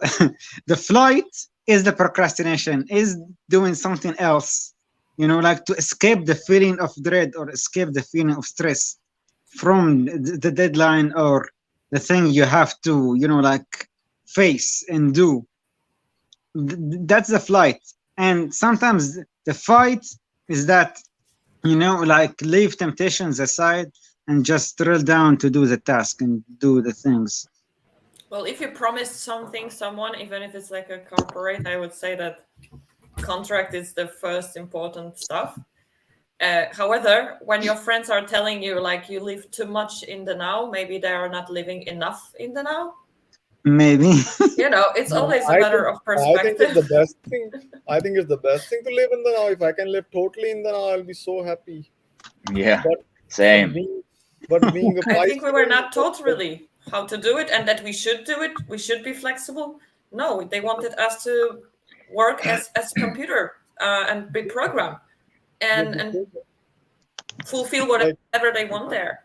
the flight is the procrastination, is doing something else, like to escape the feeling of dread or escape the feeling of stress from the deadline or the thing you have to like face and do. That's the flight. And sometimes the fight is that like leave temptations aside and just drill down to do the task and do the things. Well, if you promised something someone, even if it's like a corporate, I would say that contract is the first important stuff. However, when your friends are telling you like you live too much in the now, maybe they are not living enough in the now. Maybe. It's always a I matter think of I think it's the perspective. best thing. I think it's the best thing to live in the now. If I can live totally in the now, I'll be so happy. Yeah, But but same. being but being a I think we were bicycle, not taught really how to do it, and that we should do it. We should be flexible. No, they wanted us to work as computer, and be programmed, and fulfill like whatever they want there.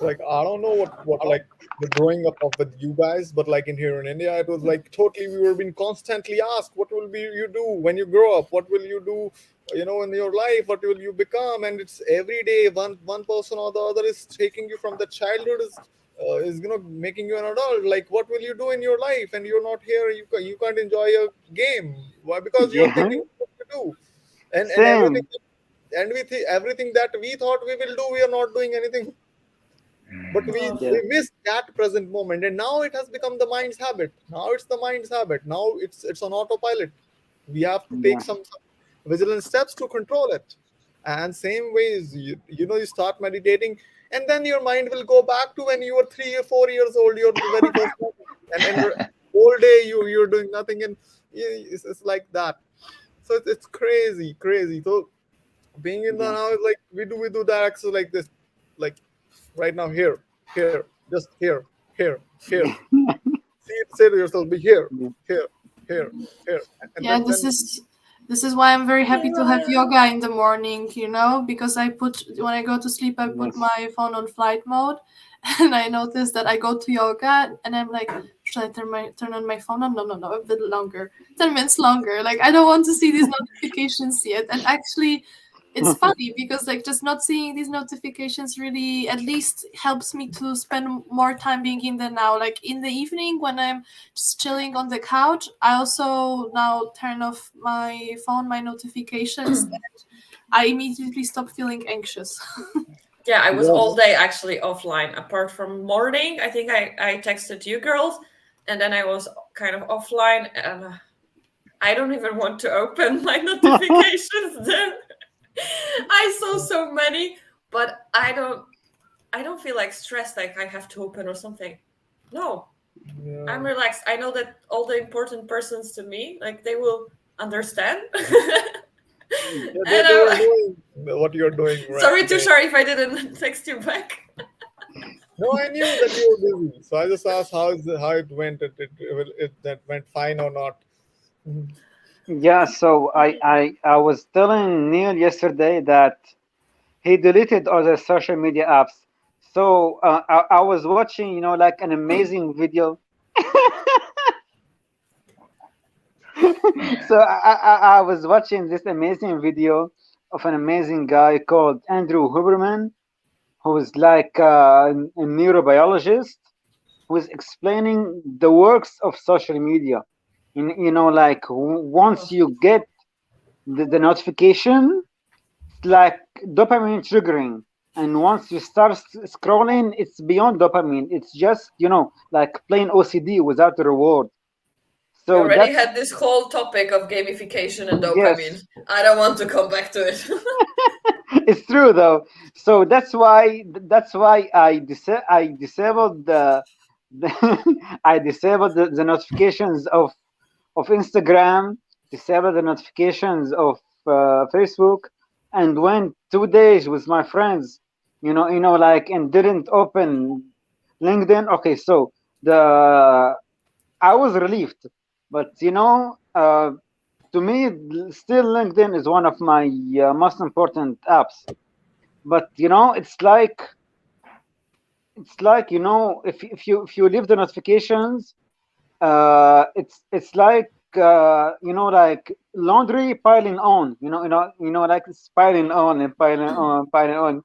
I don't know what like the growing up of with you guys, but like in here in India, it was like totally we were being constantly asked, what will be you do when you grow up? What will you do, in your life? What will you become? And it's every day one person or the other is taking you from the childhood is making you an adult. Like, what will you do in your life? And you're not here. You can't enjoy a game. Why? Because you're Yeah. thinking what to do, and everything. Same. And everything that we thought we will do, we are not doing anything, but we Oh, Yeah. we miss that present moment, and now it has become the mind's habit. Now it's the mind's habit. Now it's on autopilot. We have to take Yeah. some vigilant steps to control it. And same ways, you start meditating, and then your mind will go back to when you were 3 or 4 years old. You're the very first time, and whole day you're doing nothing, and it's like that. So it's crazy, crazy. So being in the Yeah. now is like we do that exercise like this, like right now, here, just here. Say to yourself, be Yeah. here, here, here, and Yeah, then this is why I'm very happy to have yeah. yoga in the morning, because when I go to sleep, I put Yes. my phone on flight mode, and I notice that I go to yoga and I'm like, should I turn on my phone? No, no, no, a bit longer, 10 minutes longer. Like, I don't want to see these notifications yet. And actually, it's funny because like just not seeing these notifications really at least helps me to spend more time being in the now. Like in the evening when I'm just chilling on the couch, I also now turn off my phone, my notifications, and I immediately stop feeling anxious. Yeah, I was all Yes. day actually offline. Apart from morning, I think I texted you girls, and then I was kind of offline, and I don't even want to open my notifications. Then I saw so many, but I don't feel like stressed, like I have to open or something. No, Yeah. I'm relaxed. I know that all the important persons to me, like they will understand. Yeah, And they are doing what you're doing right sorry to today. share if I didn't text you back. No, I knew that you were busy, so I just asked how it went. It that went fine or not. Mhm. Yeah, so I was telling Neil yesterday that he deleted all the social media apps. So I was watching, like an amazing video. So I was watching this amazing video of an amazing guy called Andrew Huberman, who is like a neurobiologist who is explaining the works of social media. Like once Oh, you get the notification, it's like dopamine triggering. And once you start scrolling, it's beyond dopamine. It's just, like plain OCD without the reward. we So already that's, had this whole topic of gamification and dopamine. yes, I don't want to come back to it. it's true though. So that's why I disabled the I disabled the notifications of Instagram, disabled the notifications of Facebook, and went 2 days with my friends. Like, and didn't open LinkedIn. Okay, so the I was relieved, but to me, still LinkedIn is one of my most important apps. But if you leave the notifications, it's like like laundry piling on. Like it's piling on and piling on.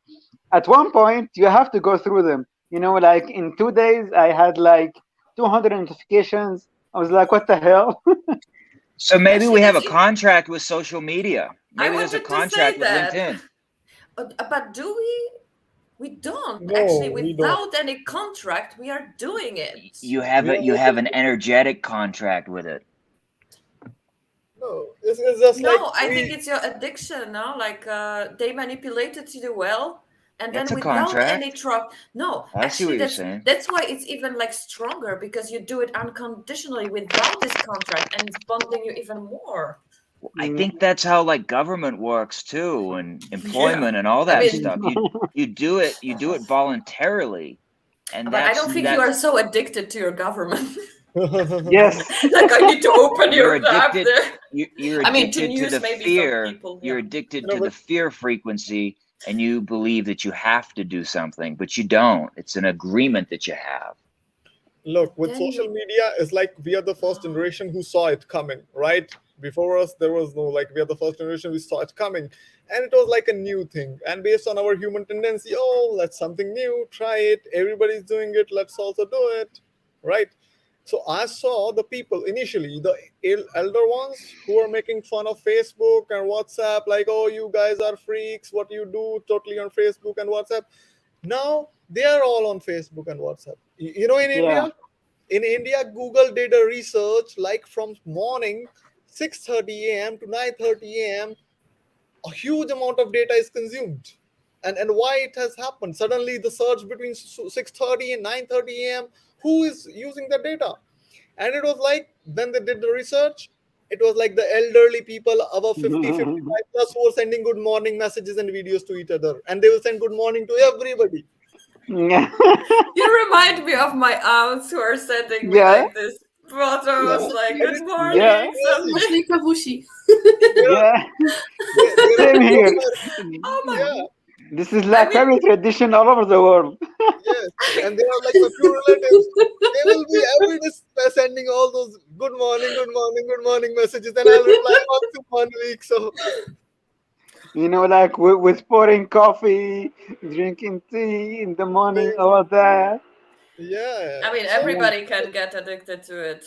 At one point, you have to go through them. Like in 2 days, I had like 200 notifications. I was like, what the hell? So maybe Actually, we have that's a contract with social media. I Maybe there's a wanted to say contract with that. LinkedIn. But do we? We don't actually. No, we don't. Without any contract, we are doing it. You have We a are you have making an energetic contract with it. no. It's just like No, I think we. it's your addiction. No, like they manipulated you well, and That's then a without any contract. trust. No, I see actually, what you're that's saying. that's why it's even like stronger because you do it unconditionally without this contract, and it's bonding you even more. I Mm. think that's how like government works too, and Yeah, employment and all I that mean, stuff. You do it voluntarily, and but I don't think you are that's so addicted to your government. Yes. Like I need to open you're your app addicted there. you're I mean, to addicted to news, the maybe some fear. people. You're Yeah. addicted to the But fear frequency, and you believe that you have to do something, but you don't. It's an agreement that you have. look, with Then social you. media, it's like we are the first generation who saw it coming, right? Before us, there was no, like, we are the first generation we saw it coming, and it was like a new thing. And based on our human tendency, oh, let's something new, try it. Everybody's doing it. Let's also do it, right? So I saw the people initially, the elder ones who were making fun of Facebook and WhatsApp, like, oh, you guys are freaks. What you do totally on Facebook and WhatsApp. Now they are all on Facebook and WhatsApp. In Yeah. India, Google did a research like from morning 6:30 a.m. to 9:30 a.m. A huge amount of data is consumed. And why it has happened? Suddenly the surge between 6:30 and 9:30 a.m. Who is using the data? And it was like when they did the research, it was like the elderly people above 50, 55 plus who were sending good morning messages and videos to each other. And they will send good morning to everybody. Yeah. You remind me of my aunts who are sending me Yeah. like this photos, Yeah. like And "Good it's Yeah. morning, crazy. something." Kavushi kavushi. There are Yeah. there are Same those here. are, Oh my! yeah. This is I like mean, family tradition all over the world. Yes, and there are like my few relatives. They will be every day sending all those good morning, good morning, good morning messages, and I'll reply once in 1 week. So like with pouring coffee, drinking tea in the morning, Things- all that. yeah. I mean, So Yeah, everybody can get addicted to it.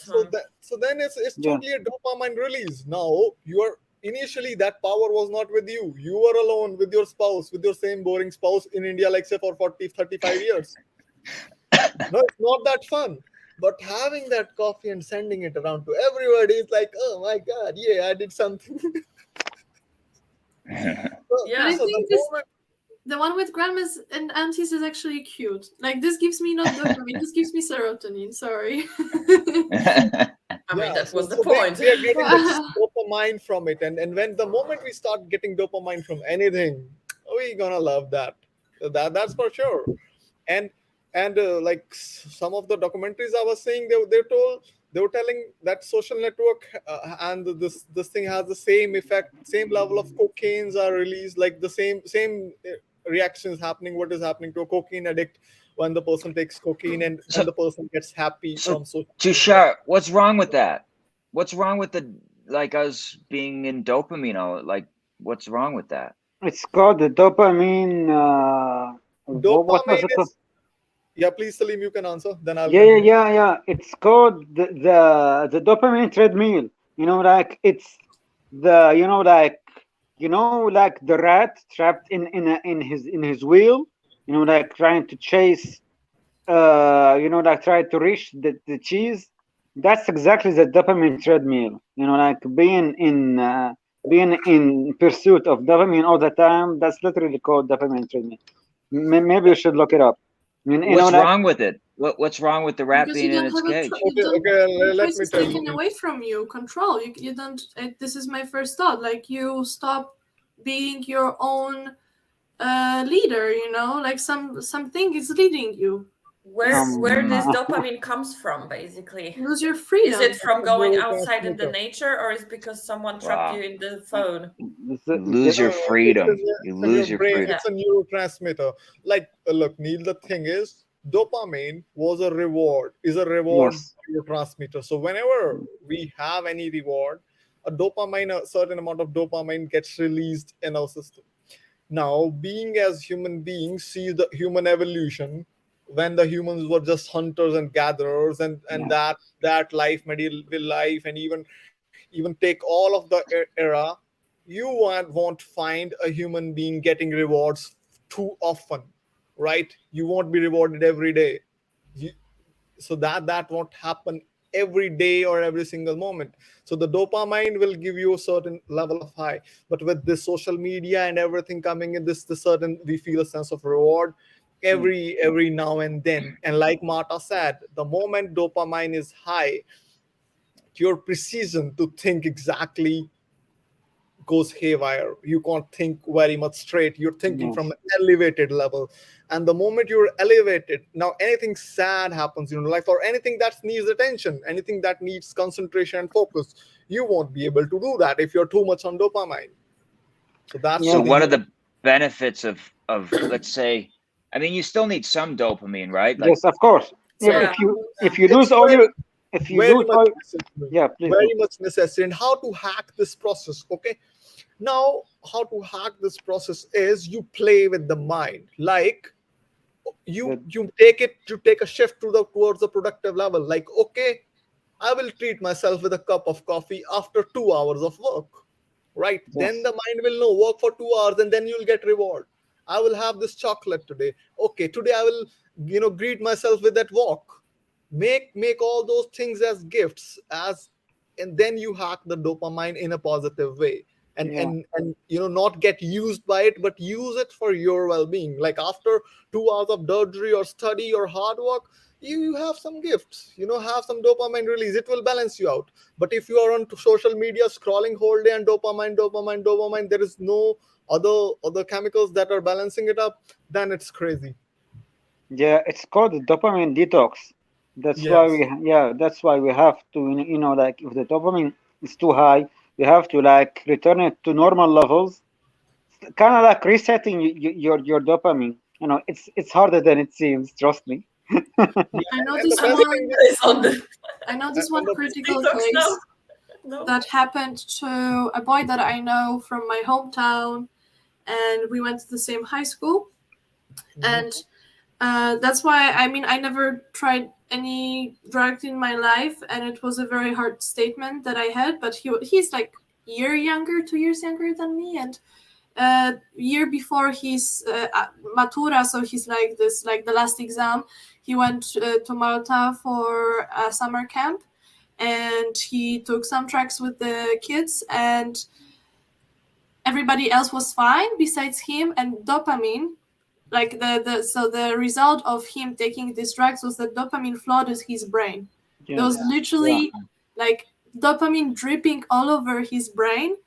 then it's yeah, totally a dopamine release. Now you are initially that power was not with you. You were alone with your spouse, with your same boring spouse in India, like say for 40, 35 years. No, it's not that fun. But having that coffee and sending it around to everybody is like, oh my god, yeah, I did something. so, But I Yeah. so the think this moment the one with grandmas and aunties is actually cute. Like this gives me not dopamine, this gives me serotonin. Sorry. I mean, yeah, that was the so point. we are getting that Yeah. dopamine from it, and when the moment we start getting dopamine from anything, we gonna love that. That's for sure. and like some of the documentaries I was saying, they were telling that social network and this thing has the same effect, same level of cocaines are released, like the same reactions happening, what is happening to a cocaine addict when the person takes cocaine, so, and the person gets happy so from social media. Tushar, what's wrong with that? What's wrong with the like us being in dopamine? Like, what's wrong with that? it's called the dopamine. What was Dopamine it called? is, yeah, please Salim, you can answer, then I'll Yeah, yeah, continue. yeah, yeah. It's called the dopamine treadmill. Like it's the like the rat trapped in his wheel. Like trying to chase. Like try to reach the cheese. That's exactly the dopamine treadmill. Like being in pursuit of dopamine all the time. That's literally called dopamine treadmill. Maybe you should look it up. What's Like wrong with it? What's wrong with the rat Because you being in don't its have cage? you Okay, don't okay, your let choice me is tell taken you. away from you. Control. You don't. This is my first thought. Like you stop being your own leader. Like something is leading you. It's Where this um dopamine comes from, basically? lose your Is it freedom. from A going outside in the neurotransmitter. nature, or is it because someone trapped you Wow. in the phone? You lose No, your no, it's freedom. You in your lose your brain. freedom. Yeah. It's a neurotransmitter. Like, look, Neil, the thing is, dopamine is a reward yes. neurotransmitter. So whenever we have any reward, a certain amount of dopamine gets released in our system. Now, being as human beings, see the human evolution, when the humans were just hunters and gatherers, and Yeah. that life, medieval life, and even take all of the era, you won't find a human being getting rewards too often, right? You won't be rewarded every day. You, so that won't happen every day or every single moment. So the dopamine will give you a certain level of high, but with this social media and everything coming in, this the certain, we feel a sense of reward Mm. every now and then. And like Marta said, the moment dopamine is high, your precision to think exactly goes haywire. You can't think very much straight. You're thinking from Yes. an elevated level. And the moment you're elevated, now anything sad happens in your life, or anything that needs attention, anything that needs concentration and focus, you won't be able to do that if you're too much on dopamine. So that's So the Yeah. what thing. are the benefits of let's say, I mean, you still need some dopamine, right? Like, Yes. Of course. If so Yeah. if you Yeah. if you lose It's all your if you very lose much all necessary. yeah, please Very go. much necessary. And how to hack this process? Okay, now how to hack this process is you play with the mind. Like, Good. you take a shift towards the productive level. Like, okay, I will treat myself with a cup of coffee after 2 hours of work, right? Then Yes. the mind will know, work for 2 hours and then you'll get reward. I will have this chocolate today. Okay, today I will, greet myself with that walk. Make all those things as gifts, as and then you hack the dopamine in a positive way. and Yeah. and and not get used by it, but use it for your well-being. Like after 2 hours of drudgery or study or hard work, you have some gifts, have some dopamine release, it will balance you out. But if you are on social media scrolling whole day and dopamine, there is no other chemicals that are balancing it up, then it's crazy. Yeah. It's called the dopamine detox. Yes. That's why we have to like if the dopamine is too high, we have to like return it to normal levels. Kind of like resetting your dopamine. It's harder than it seems. Trust me. Yeah, I know and the this best one. thing It's on the I know this and one the critical detox now. case No. that happened to a boy that I know from my hometown. and we went to the same high school. Mhm. And that's why, I mean, I never tried any drug in my life, and it was a very hard statement that I had. But he's like year younger, 2 years younger than me, and year before his matura, so he's like this, like the last exam, he went to Malta for a summer camp, and he took some tracks with the kids, and everybody else was fine besides him. And dopamine, like the result of him taking these drugs was that dopamine flooded his brain. There Yeah, was yeah, literally like dopamine dripping all over his brain.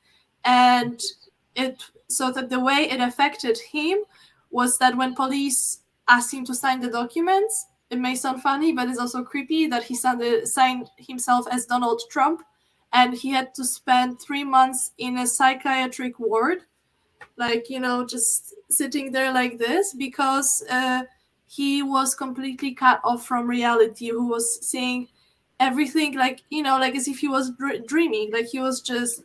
And it so that the way it affected him was that when police asked him to sign the documents, it may sound funny, but it's also creepy that he signed himself as Donald Trump, and he had to spend 3 months in a psychiatric ward, like, just sitting there like this, because he was completely cut off from reality, who was seeing everything like, like as if he was dreaming, like he was just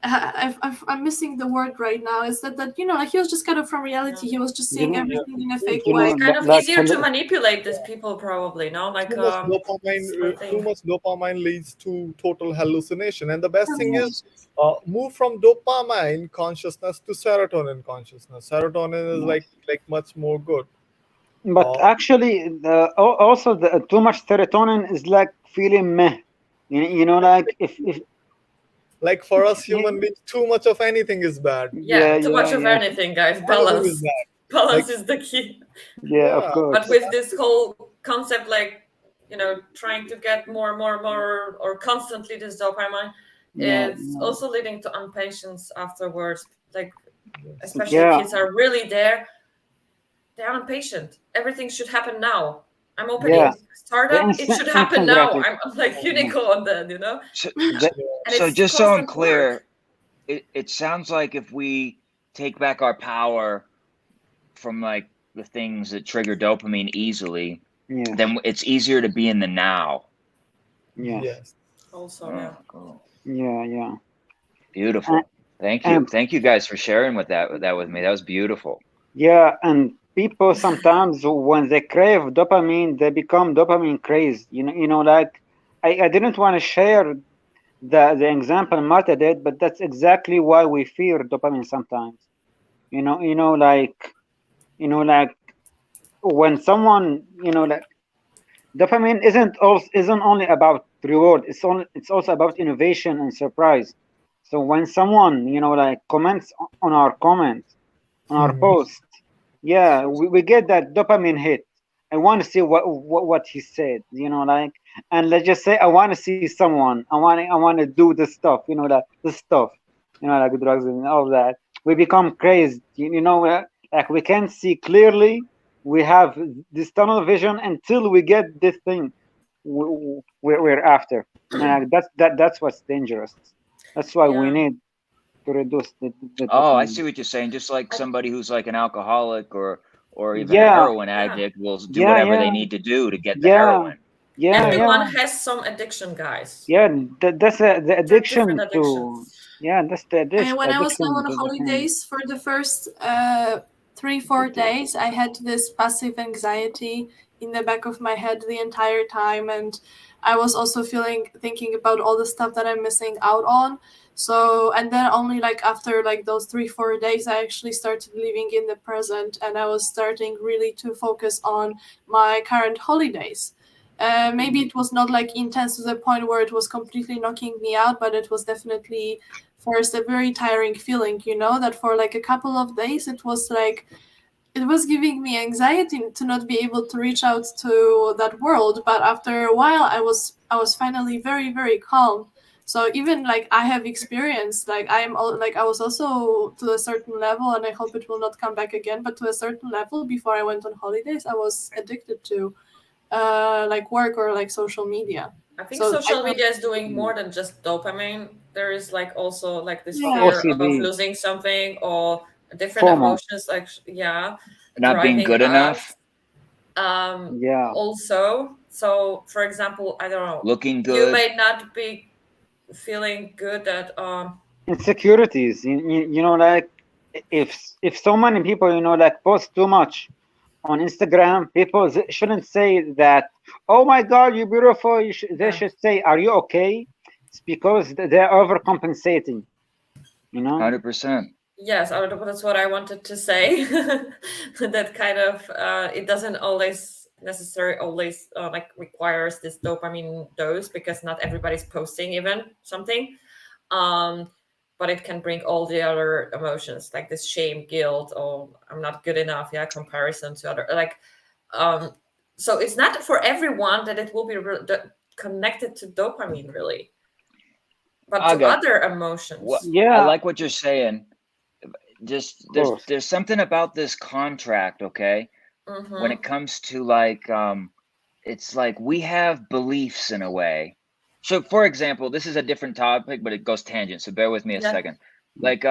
I'm missing the word right now. Is that like he was just cut off from reality. He was just you seeing know, everything in a you fake know, way. Kind of like easier to manipulate these people, probably. No, like Too much dopamine, that's the thing. too much dopamine leads to total hallucination. And the best thing yeah. is, move from dopamine consciousness to serotonin consciousness. Serotonin is Yeah. like much more good. But Uh, actually, also too much serotonin is like feeling meh. Like if like for us yeah, human beings, too much of anything is bad. Yeah, yeah, too yeah, much of yeah, anything, guys. Anything is Balance. bad. Balance Like is the key. yeah, of yeah, But course. with this whole concept, like, trying to get more, or constantly this dopamine, Yeah, it's also leading to impatience afterwards. Like, especially yeah, kids are really there. They're impatient. Everything should happen now. I'm yeah. opening The startup. It should happen instant now. gratification. I'm like Yeah. unicorn then. So, The, And so it's just so I'm constant work. clear, it sounds like if we take back our power from like the things that trigger dopamine easily, yes, then it's easier to be in the now. yes, yes. Also, Oh, yeah. cool. yeah, yeah. And, Beautiful. Thank you. and Thank you guys for sharing that with me. That was beautiful. yeah, and people sometimes when they crave dopamine, they become dopamine crazed. Like I didn't want to share the example Marta did, but that's exactly why we fear dopamine sometimes. Like when someone, like dopamine isn't only about reward. It's also about innovation and surprise. So when someone, like comments on our comments, on our Mhm. post, yeah, we get that dopamine hit. I want to see what he said, like, and let's just say I want to see someone. I want to do the stuff, the stuff, like drugs and all that. We become crazed, like we can't see clearly. We have this tunnel vision until we get this thing we're after. And that's what's dangerous. That's why we Yeah. need to reduce the Oh, I dopamine. see what you're saying. Just like I, somebody who's like an alcoholic or even a Yeah, heroin yeah. addict will do yeah, whatever they yeah, need to do to get the yeah, heroin. yeah, Right? Everyone yeah, has some addiction, guys. yeah. That's the There are different addiction to. addictions. Yeah, that's the And when I was now addiction on to the thing. holidays for the first 3-4 days, I had this passive anxiety in the back of my head the entire time, and I was also thinking about all the stuff that I'm missing out on. So, and then only like after like those 3-4 days, I actually started living in the present, and I was starting really to focus on my current holidays. Maybe it was not like intense to the point where it was completely knocking me out, but it was definitely first a very tiring feeling, that for like a couple of days it was like it was giving me anxiety to not be able to reach out to that world. But after a while I was finally very, very calm. So even like I have experienced, like I was also to a certain level, and I hope it will not come back again, but to a certain level before I went on holidays I was addicted to like work or like social media. I think So I social don't, media is doing more than just dopamine. There is like also like this yeah. fear of OCD, losing something or different FOMO. emotions, like yeah, Not being driving good enough, us. Um, Yeah, Also, so for example, I don't know, looking you good. may not be feeling good at insecurities. Like if so many people, like post too much on Instagram, people shouldn't say that, oh my God, you're beautiful. They Yeah. should say, are you okay? It's because they're overcompensating, you know? 100%. Yes, that's what I wanted to say. That kind of it doesn't always necessarily always like requires this dopamine dose, because not everybody's posting even something. Um, but it can bring all the other emotions like this shame, guilt, or I'm not good enough. Yeah, comparison to other like. Um, so it's not for everyone that it will be connected to dopamine really, but to Aga, other what emotions. I Yeah, like what you're saying. Just of there's course. there's something about this contract, okay? When Mm-hmm. it comes to like it's like we have beliefs in a way. So for example, this is a different topic, but it goes tangent, so bear with me a Yeah. second. Like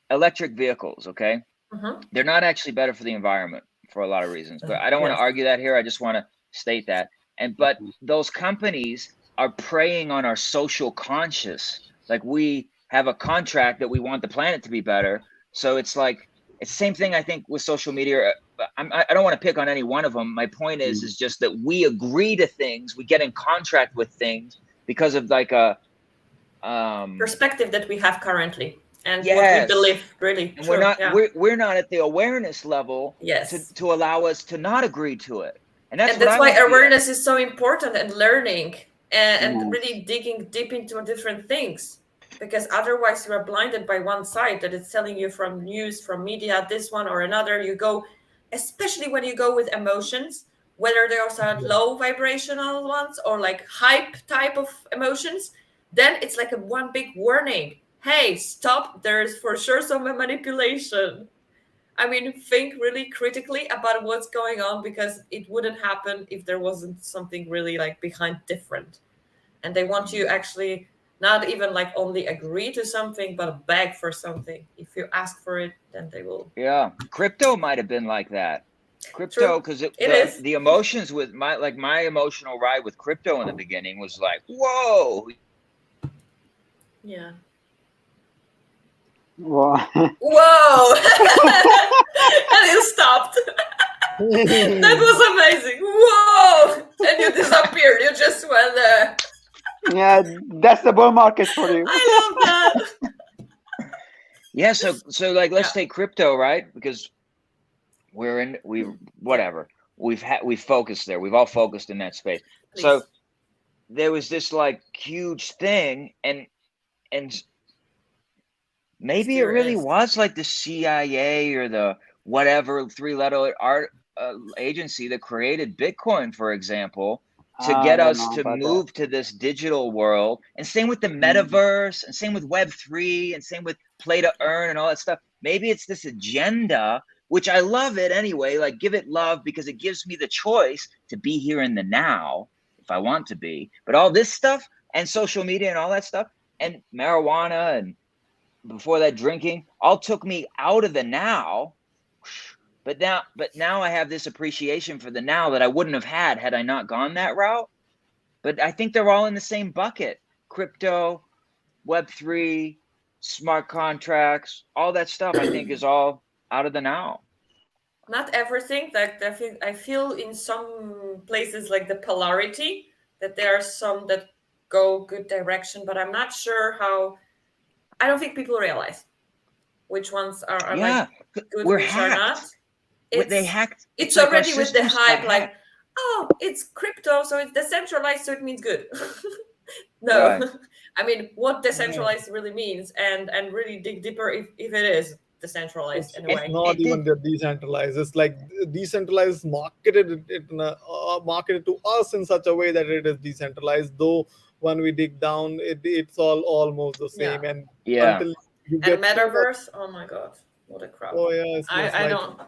electric vehicles, okay? Mm-hmm. They're not actually better for the environment for a lot of reasons, but I don't want to Yes. argue that here. I just want to state that. And but those companies are preying on our social conscious. Like we have a contract that we want the planet to be better. So it's like it's the same thing I think with social media. I don't want to pick on any one of them. My point is just that we agree to things, we get in contract with things because of like a Perspective that we have currently and what we yes, believe really and we're true. not Yeah. we're not at the awareness level Yes. to allow us to not agree to it, and that's And what that's I why want to be at. awareness is so important, and learning and Nice. really digging deep into different things, because otherwise you are blinded by one side that it's telling you from news, from media, this one or another. You go, especially when you go with emotions, whether those are low vibrational ones or like hype type of emotions, then it's like a one big warning. Hey, stop, there's for sure some manipulation. I mean, think really critically about what's going on, because it wouldn't happen if there wasn't something really like behind different. And they want you actually not even like only agree to something, but beg for something. If you ask for it, then they will. Yeah, crypto might have been like that. Crypto, True. because It is. the emotions with my emotional ride with crypto in the beginning was like, whoa, Yeah. Well, Whoa! And you stopped. That was amazing. Whoa! And you disappeared. You just went there. yeah, that's the bull market for you. I love that. yeah. So like let's Yeah. take crypto, right? Because we Yeah. whatever we've focused there. We've all focused in that space. So Please. there was this like huge thing, and maybe it Still really is. was like the CIA or the whatever three-letter art agency that created Bitcoin, for example, to I get don't us know to about that. move to this digital world. And same with the Mm, metaverse, and same with Web3, and same with play to earn and all that stuff. Maybe it's this agenda, which I love it anyway. Like, give it love because it gives me the choice to be here in the now if I want to be. But all this stuff and social media and all that stuff and marijuana and before that drinking all took me out of the now, but now I have this appreciation for the now that I wouldn't have had I not gone that route. But I think they're all in the same bucket: crypto, web3, smart contracts, all that stuff I think is all out of the now. Not everything. Like I feel in some places like the polarity, that there are some that go good direction, but I'm not sure how. I don't think people realize which ones are like Yeah, good, we're which are not. hacked. They It's hacked. It's it's like our already with the systems got hype, like, hacked. oh, it's crypto, so it's decentralized, so it means good. No, Right. I mean what Yeah. decentralized really means, and really dig deeper if it is decentralized in a And It's way. not it even did. that decentralized. It's like decentralized marketed it in marketed to us in such a way that it is decentralized. Though when we dig down, it's all almost the Yeah. same. And Yeah. until you And get so much, metaverse, oh my god, what a crap. oh yeah, it's I like don't.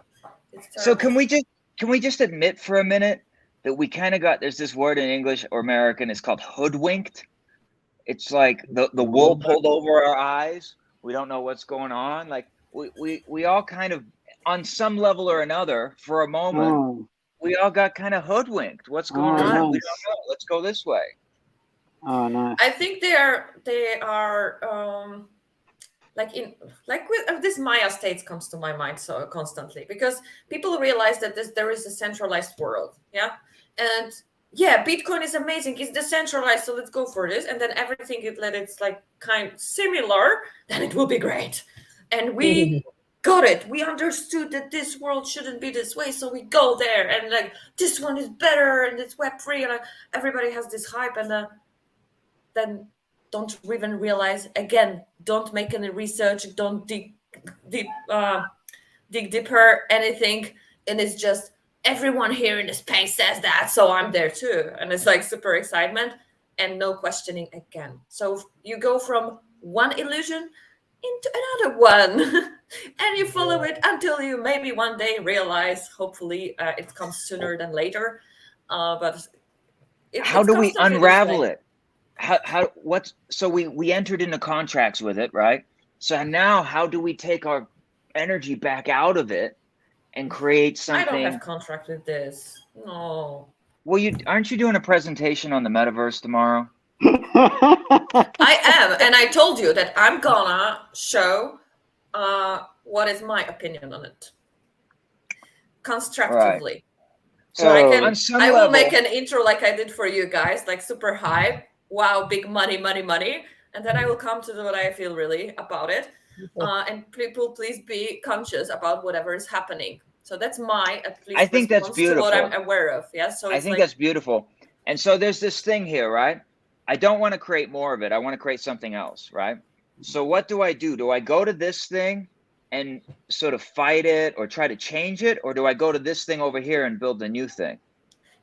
It's So terrible. can we just admit for a minute that we kind of got there's this word in English or American, it's called hoodwinked. It's like the wool what's that? pulled over our eyes. We don't know what's going on. Like we all kind of on some level or another for a moment, oh, we all got kind of hoodwinked. What's going oh, on? We nice. don't know. Let's go this way. Oh, nice. I think they are with this Maya states comes to my mind so constantly, because people realize that there is a centralized world, yeah, and yeah, Bitcoin is amazing, it's decentralized, so let's go for this, and then everything it's like kind similar, then it will be great, and we got it. We understood that this world shouldn't be this way, so we go there, and like this one is better, and it's Web3, and everybody has this hype, and then don't even realize, again, don't make any research, don't dig deeper anything, and it's just everyone here in the space says that, so I'm there too, and it's like super excitement and no questioning again. So you go from one illusion into another one and you follow it until you maybe one day realize, hopefully it comes sooner than later, but How it's do we constantly this unravel way. it? So we entered into contracts with it, right? So now how do we take our energy back out of it and create I don't have something? contract with this. No. Well, aren't you doing a presentation on the metaverse tomorrow? I am, and I told you that I'm gonna show what is my opinion on it constructively. So So on some I will level, make an intro like I did for you guys, like super hype, wow, big money, money, money, and then I will come to what I feel really about it. And people, please be conscious about whatever is happening. So that's my at I least think that's response to what I'm beautiful. aware of. Yeah. So I it's think like, that's beautiful. And so there's this thing here, right? I don't want to create more of it. I want to create something else, right? So what do I do? Do I go to this thing and sort of fight it or try to change it? Or do I go to this thing over here and build a new thing?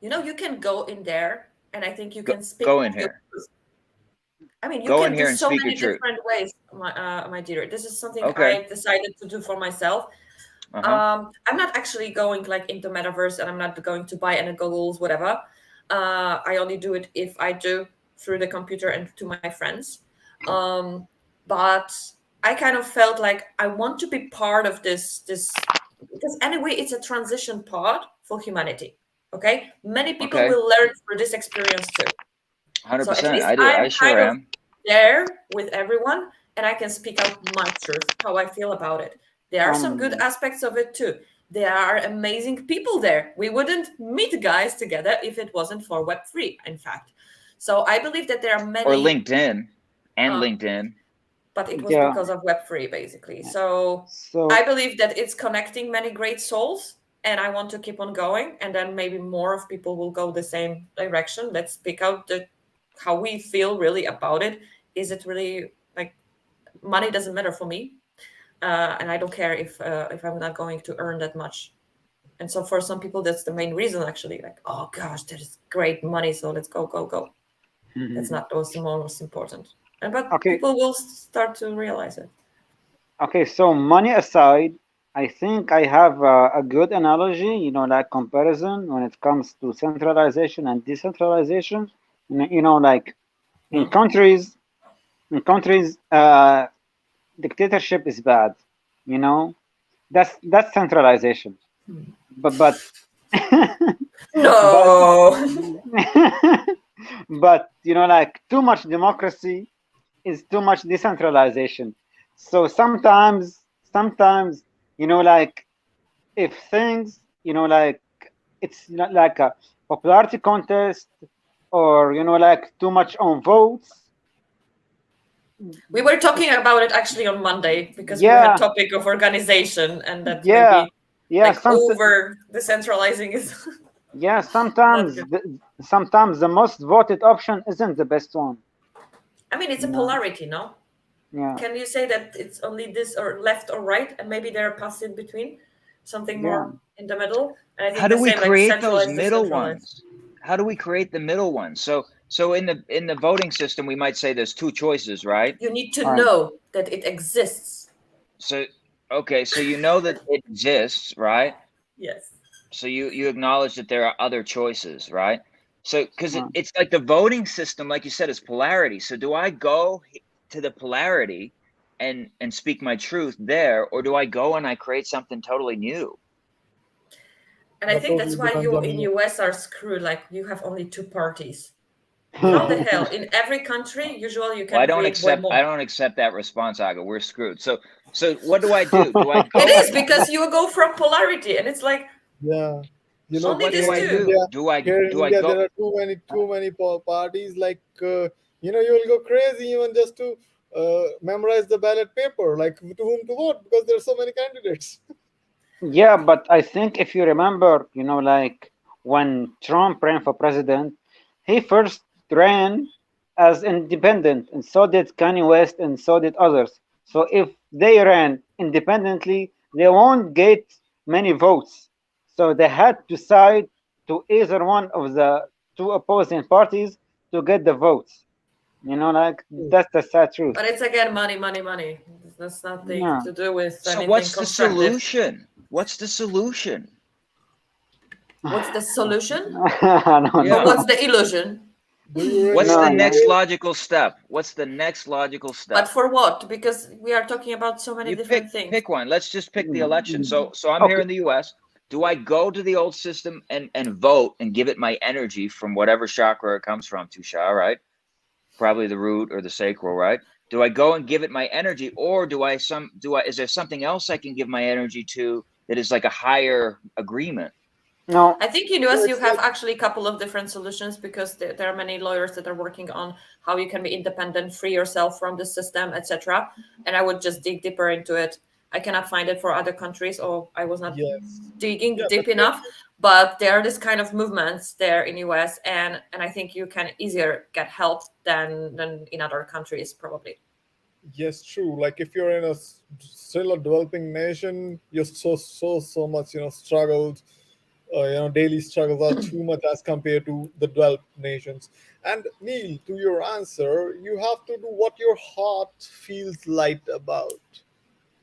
you can go in there, and I think you Go, can speak go in your here. truth. I mean, you Go in can do here and so speak your many truth. different ways, my dear. This is something Okay. I decided to do for myself. I'm not actually going like into metaverse, and I'm not going to buy any goggles, whatever. I only do it if I do through the computer and to my friends. But I kind of felt like I want to be part of this because anyway, it's a transition part for humanity. Okay, many people Okay. will learn through this experience too. So at 100%. least I do. I I'm sure kind of am. there with everyone, and I can speak out my truth, how I feel about it. There are some good aspects of it too. There are amazing people there. We wouldn't meet guys together if it wasn't for Web3, in fact. So I believe that there are Or many, LinkedIn and LinkedIn. but it was Yeah. because of Web3 basically. So So I believe that it's connecting many great souls, and I want to keep on going. And then maybe more of people will go the same direction. Let's pick out how we feel really about it. Is it really like money doesn't matter for me, and I don't care if I'm not going to earn that much. And so for some people, that's the main reason actually. Like, oh gosh, that is great money, so let's go, go, go. That's not what's the most important. But okay, people will start to realize it. okay. So money aside, I think I have a good analogy. Like comparison when it comes to centralization and decentralization. Like in Hmm. countries, dictatorship is bad. You know, that's centralization. But but No. but like too much democracy is too much decentralization. So sometimes like if things like it's not like a popularity contest or like too much on votes. We were talking about it actually on Monday because we had Yeah, topic of organization, and that yeah, maybe yeah. like over decentralizing is Yeah, not good. sometimes the most voted option isn't the best one. I mean, it's a You know, polarity, no? yeah, Can you say that it's only this or left or right, and maybe there are paths in between, something yeah. more in the middle? And I How think do the we same, like create those centralized, middle decentralized. ones? How do we create the middle ones? So in the voting system, we might say there's two choices, right? You need to All right. know that it exists. So okay, so you know that it exists, right? Yes. So you acknowledge that there are other choices, right? So because All right. it's like the voting system, like you said, is polarity. So do I go to the polarity and speak my truth there, or do I go and I create something totally new? And I That think that's totally why depends you on in you. US are screwed. Like you have only two parties. How the hell? In every country, usually you Well, can create one I more. don't accept that response, Aga. We're screwed. So what do I do? Do I It go? is because you go from polarity, and it's like Yeah, you So know, only what these do here I in two. do? India, Do I there go? are too many parties. Like, you will go crazy even just to memorize the ballot paper, like to whom to vote, because there are so many candidates. Yeah, but I think if you remember, like when Trump ran for president, he first ran as independent, and so did Kanye West, and so did others. So if they ran independently, they won't get many votes. So they had to side to either one of the two opposing parties to get the votes. Like that's the sad truth. But it's again money, money, money. That's nothing Yeah. to do with So anything what's the constructive. solution? What's the solution? What's the solution? I don't Or Yeah. what's know. the illusion? Do you really What's No, the want to next no. hear? logical step? What's the next logical But step? for what? Because we are talking about so many You different things. pick one. Let's just pick the election. So I'm here Okay. in the US. Do I go to the old system and vote and give it my energy from whatever chakra it comes from, Tusha, right? Probably the root or the sacral, right? Do I go and give it my energy, or is there something else I can give my energy to that is like a higher agreement? No. I think in So US you it's have like, actually a couple of different solutions because there are many lawyers that are working on how you can be independent, free yourself from the system, etc. And I would just dig deeper into it. I cannot find it for other countries, or I was not yes, digging yeah, deep enough. definitely. But there are this kind of movements there in US, and I think you can easier get help than in other countries probably. Yes, true. Like if you're in still a developing nation, you're so much, struggled. Daily struggles are too much as compared to the developed nations. And Neil, to your answer, you have to do what your heart feels light about.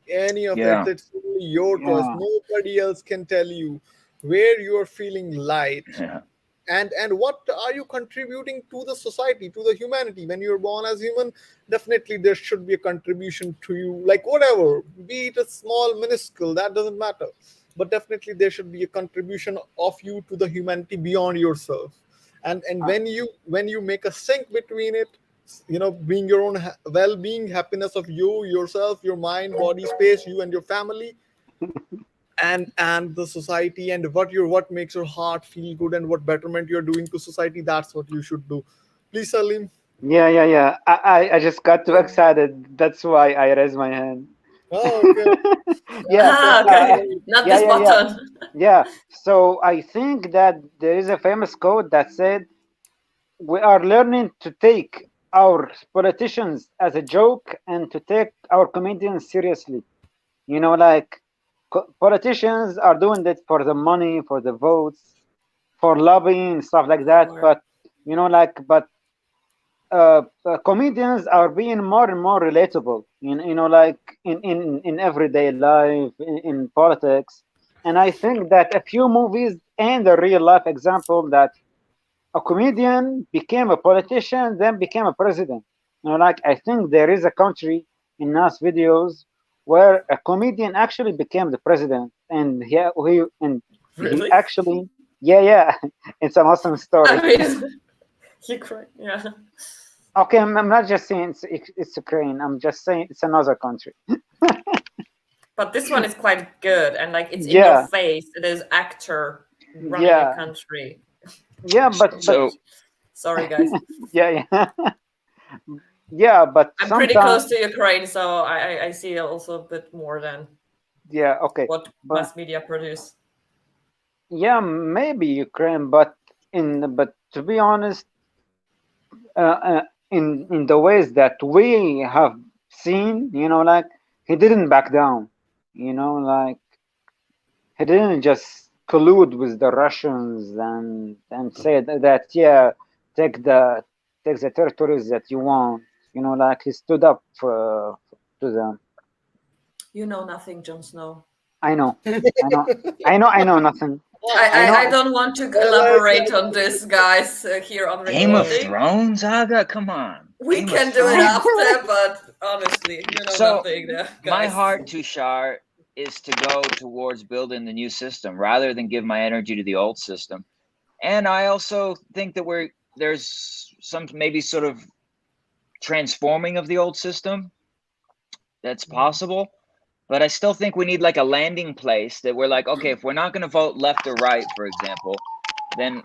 Any of it, Yeah. it's only your choice. Yeah. Nobody else can tell you where you are feeling light, Yeah. and what are you contributing to the society, to the humanity. When you're born as human, definitely there should be a contribution to you, like whatever, be it a small minuscule, that doesn't matter, but definitely there should be a contribution of you to the humanity beyond yourself. And Uh, when you make a sync between it, being your own well-being, happiness of you yourself, your mind, body, space, you and your family, and the society, and what makes your heart feel good, and what betterment you're doing to society, that's what you should do. Please, Salim. yeah, yeah, yeah. I just got too excited. That's why I raised my hand. Oh, okay. Yeah, Ah, uh, okay. Not yeah, this yeah, yeah, button. yeah. So I think that there is a famous quote that said, "We are learning to take our politicians as a joke and to take our comedians seriously." Like politicians are doing that for the money, for the votes, for lobbying, stuff like that. Power. But but comedians are being more and more relatable like in everyday life, in politics. And I think that a few movies and a real life example that a comedian became a politician then became a president. Like I think there is a country in us videos where a comedian actually became the president, and he Really? actually, yeah, yeah. It's an awesome I story. mean, Ukraine. Yeah. Okay, I'm not just saying it's Ukraine. I'm just saying it's another country. But this one is quite good, and like it's in your Yeah, face. It is actor running a yeah, country. yeah. But Which, So sorry guys, yeah, yeah, yeah. But I'm pretty close sometimes, to Ukraine, so I see also a bit more than yeah, okay, what but mass media produce. yeah, maybe Ukraine. But to be honest, in the ways that we have seen, like he didn't back down. Like he didn't just collude with the Russians and say that, yeah, take the take the territories that you want. Like he stood up to them. You know nothing, Jon Snow. I know, I know, I know nothing. I I know. don't want to Well, I elaborate said, on this, guys, here on Game of uh, recording. Thrones, Aga, come on. We Game of can do it Thrones. after, but honestly, you know So nothing, there, my guys. heart, Tushar, is to go towards building the new system rather than give my energy to the old system. And I also think that there's some maybe sort of transforming of the old system that's possible, but I still think we need like a landing place that we're like, okay, if we're not going to vote left or right, for example, then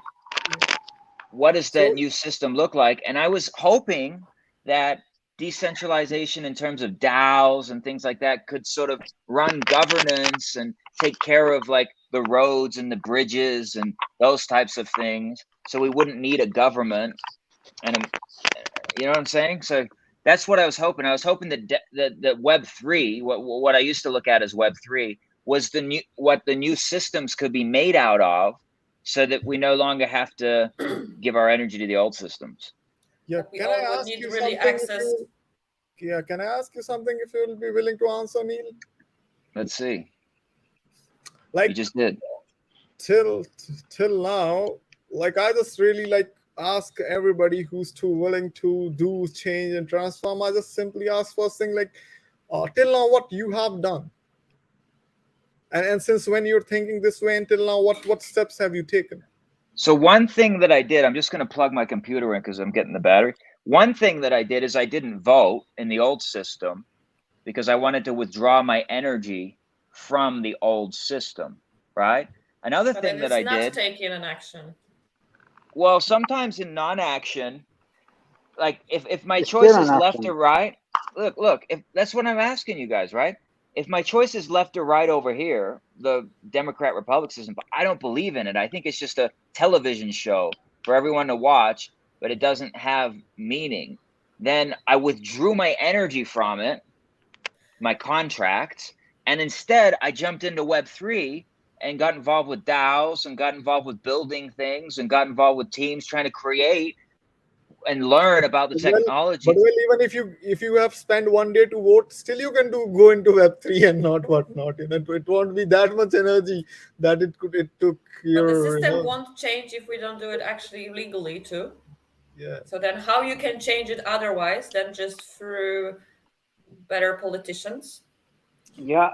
what does that So new system look like? And I was hoping that decentralization in terms of DAOs and things like that could sort of run governance and take care of like the roads and the bridges and those types of things, so we wouldn't need a government. And you know what I'm saying? So that's what I was hoping. I was hoping that Web3, what I used to look at as Web3, was what the new systems could be made out of, so that we no longer have to give our energy to the old systems. yeah, We can I all would ask need you really something if access. you yeah, can I ask you something if you will be willing to answer, Neil? Let's see. You Like just did. till now, like I just really like ask everybody who's too willing to do change and transform. I just simply ask first thing like, till now, what you have done, and since when you're thinking this way until now, what steps have you taken? So one thing that I did, I'm just going to plug my computer in because I'm getting the battery. One thing that I did is I didn't vote in the old system because I wanted to withdraw my energy from the old system, right? Another But it thing that is I not did, taking an action. well, sometimes in non-action, like if my It's still choice an is left or option. right, look, if that's what I'm asking you guys, right? If my choice is left or right over here, the Democrat Republic system, but I don't believe in it. I think it's just a television show for everyone to watch, but it doesn't have meaning. Then I withdrew my energy from it, my contract, and instead I jumped into Web3 and got involved with DAOs and got involved with building things and got involved with teams trying to create and learn about the Well, but technologies. well, even if you have spent one day to vote, still you can do go into Web3 and not whatnot. It won't be that much energy that it took But the your system won't change if we don't do it actually legally too. yeah. So then how you can change it otherwise than just through better politicians? Yeah,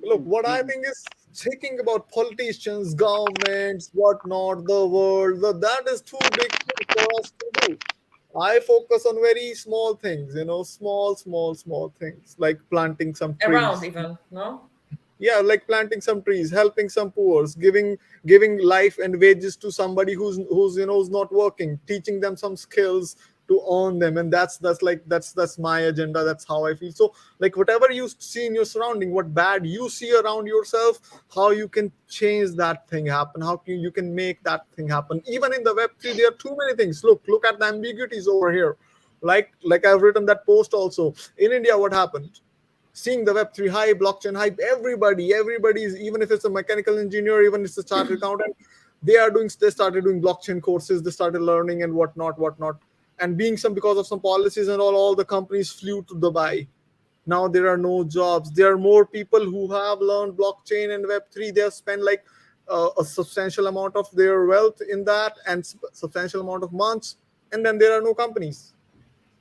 Look, what I think is thinking about politicians, governments, whatnot, the world, that is too big thing for us to do. I focus on very small things, small things like planting some Around trees. even, no? Yeah, like planting some trees, helping some poor, giving life and wages to somebody who's not working, teaching them some skills to earn them. And that's my agenda. That's how I feel. So like whatever you see in your surrounding, what bad you see around yourself, how you can change that thing happen, how you can make that thing happen. Even in the Web3 there are too many things. Look at the ambiguities over here. Like I've written that post also. In India, what happened? Seeing the Web3 hype, blockchain hype, everybody's, even if it's a mechanical engineer, even if it's a chartered accountant, they started doing blockchain courses, they started learning and whatnot. And being some because of some policies and all the companies flew to Dubai. Now there are no jobs. There are more people who have learned blockchain and Web3. They have spent like a substantial amount of their wealth in that and substantial amount of months, and then there are no companies.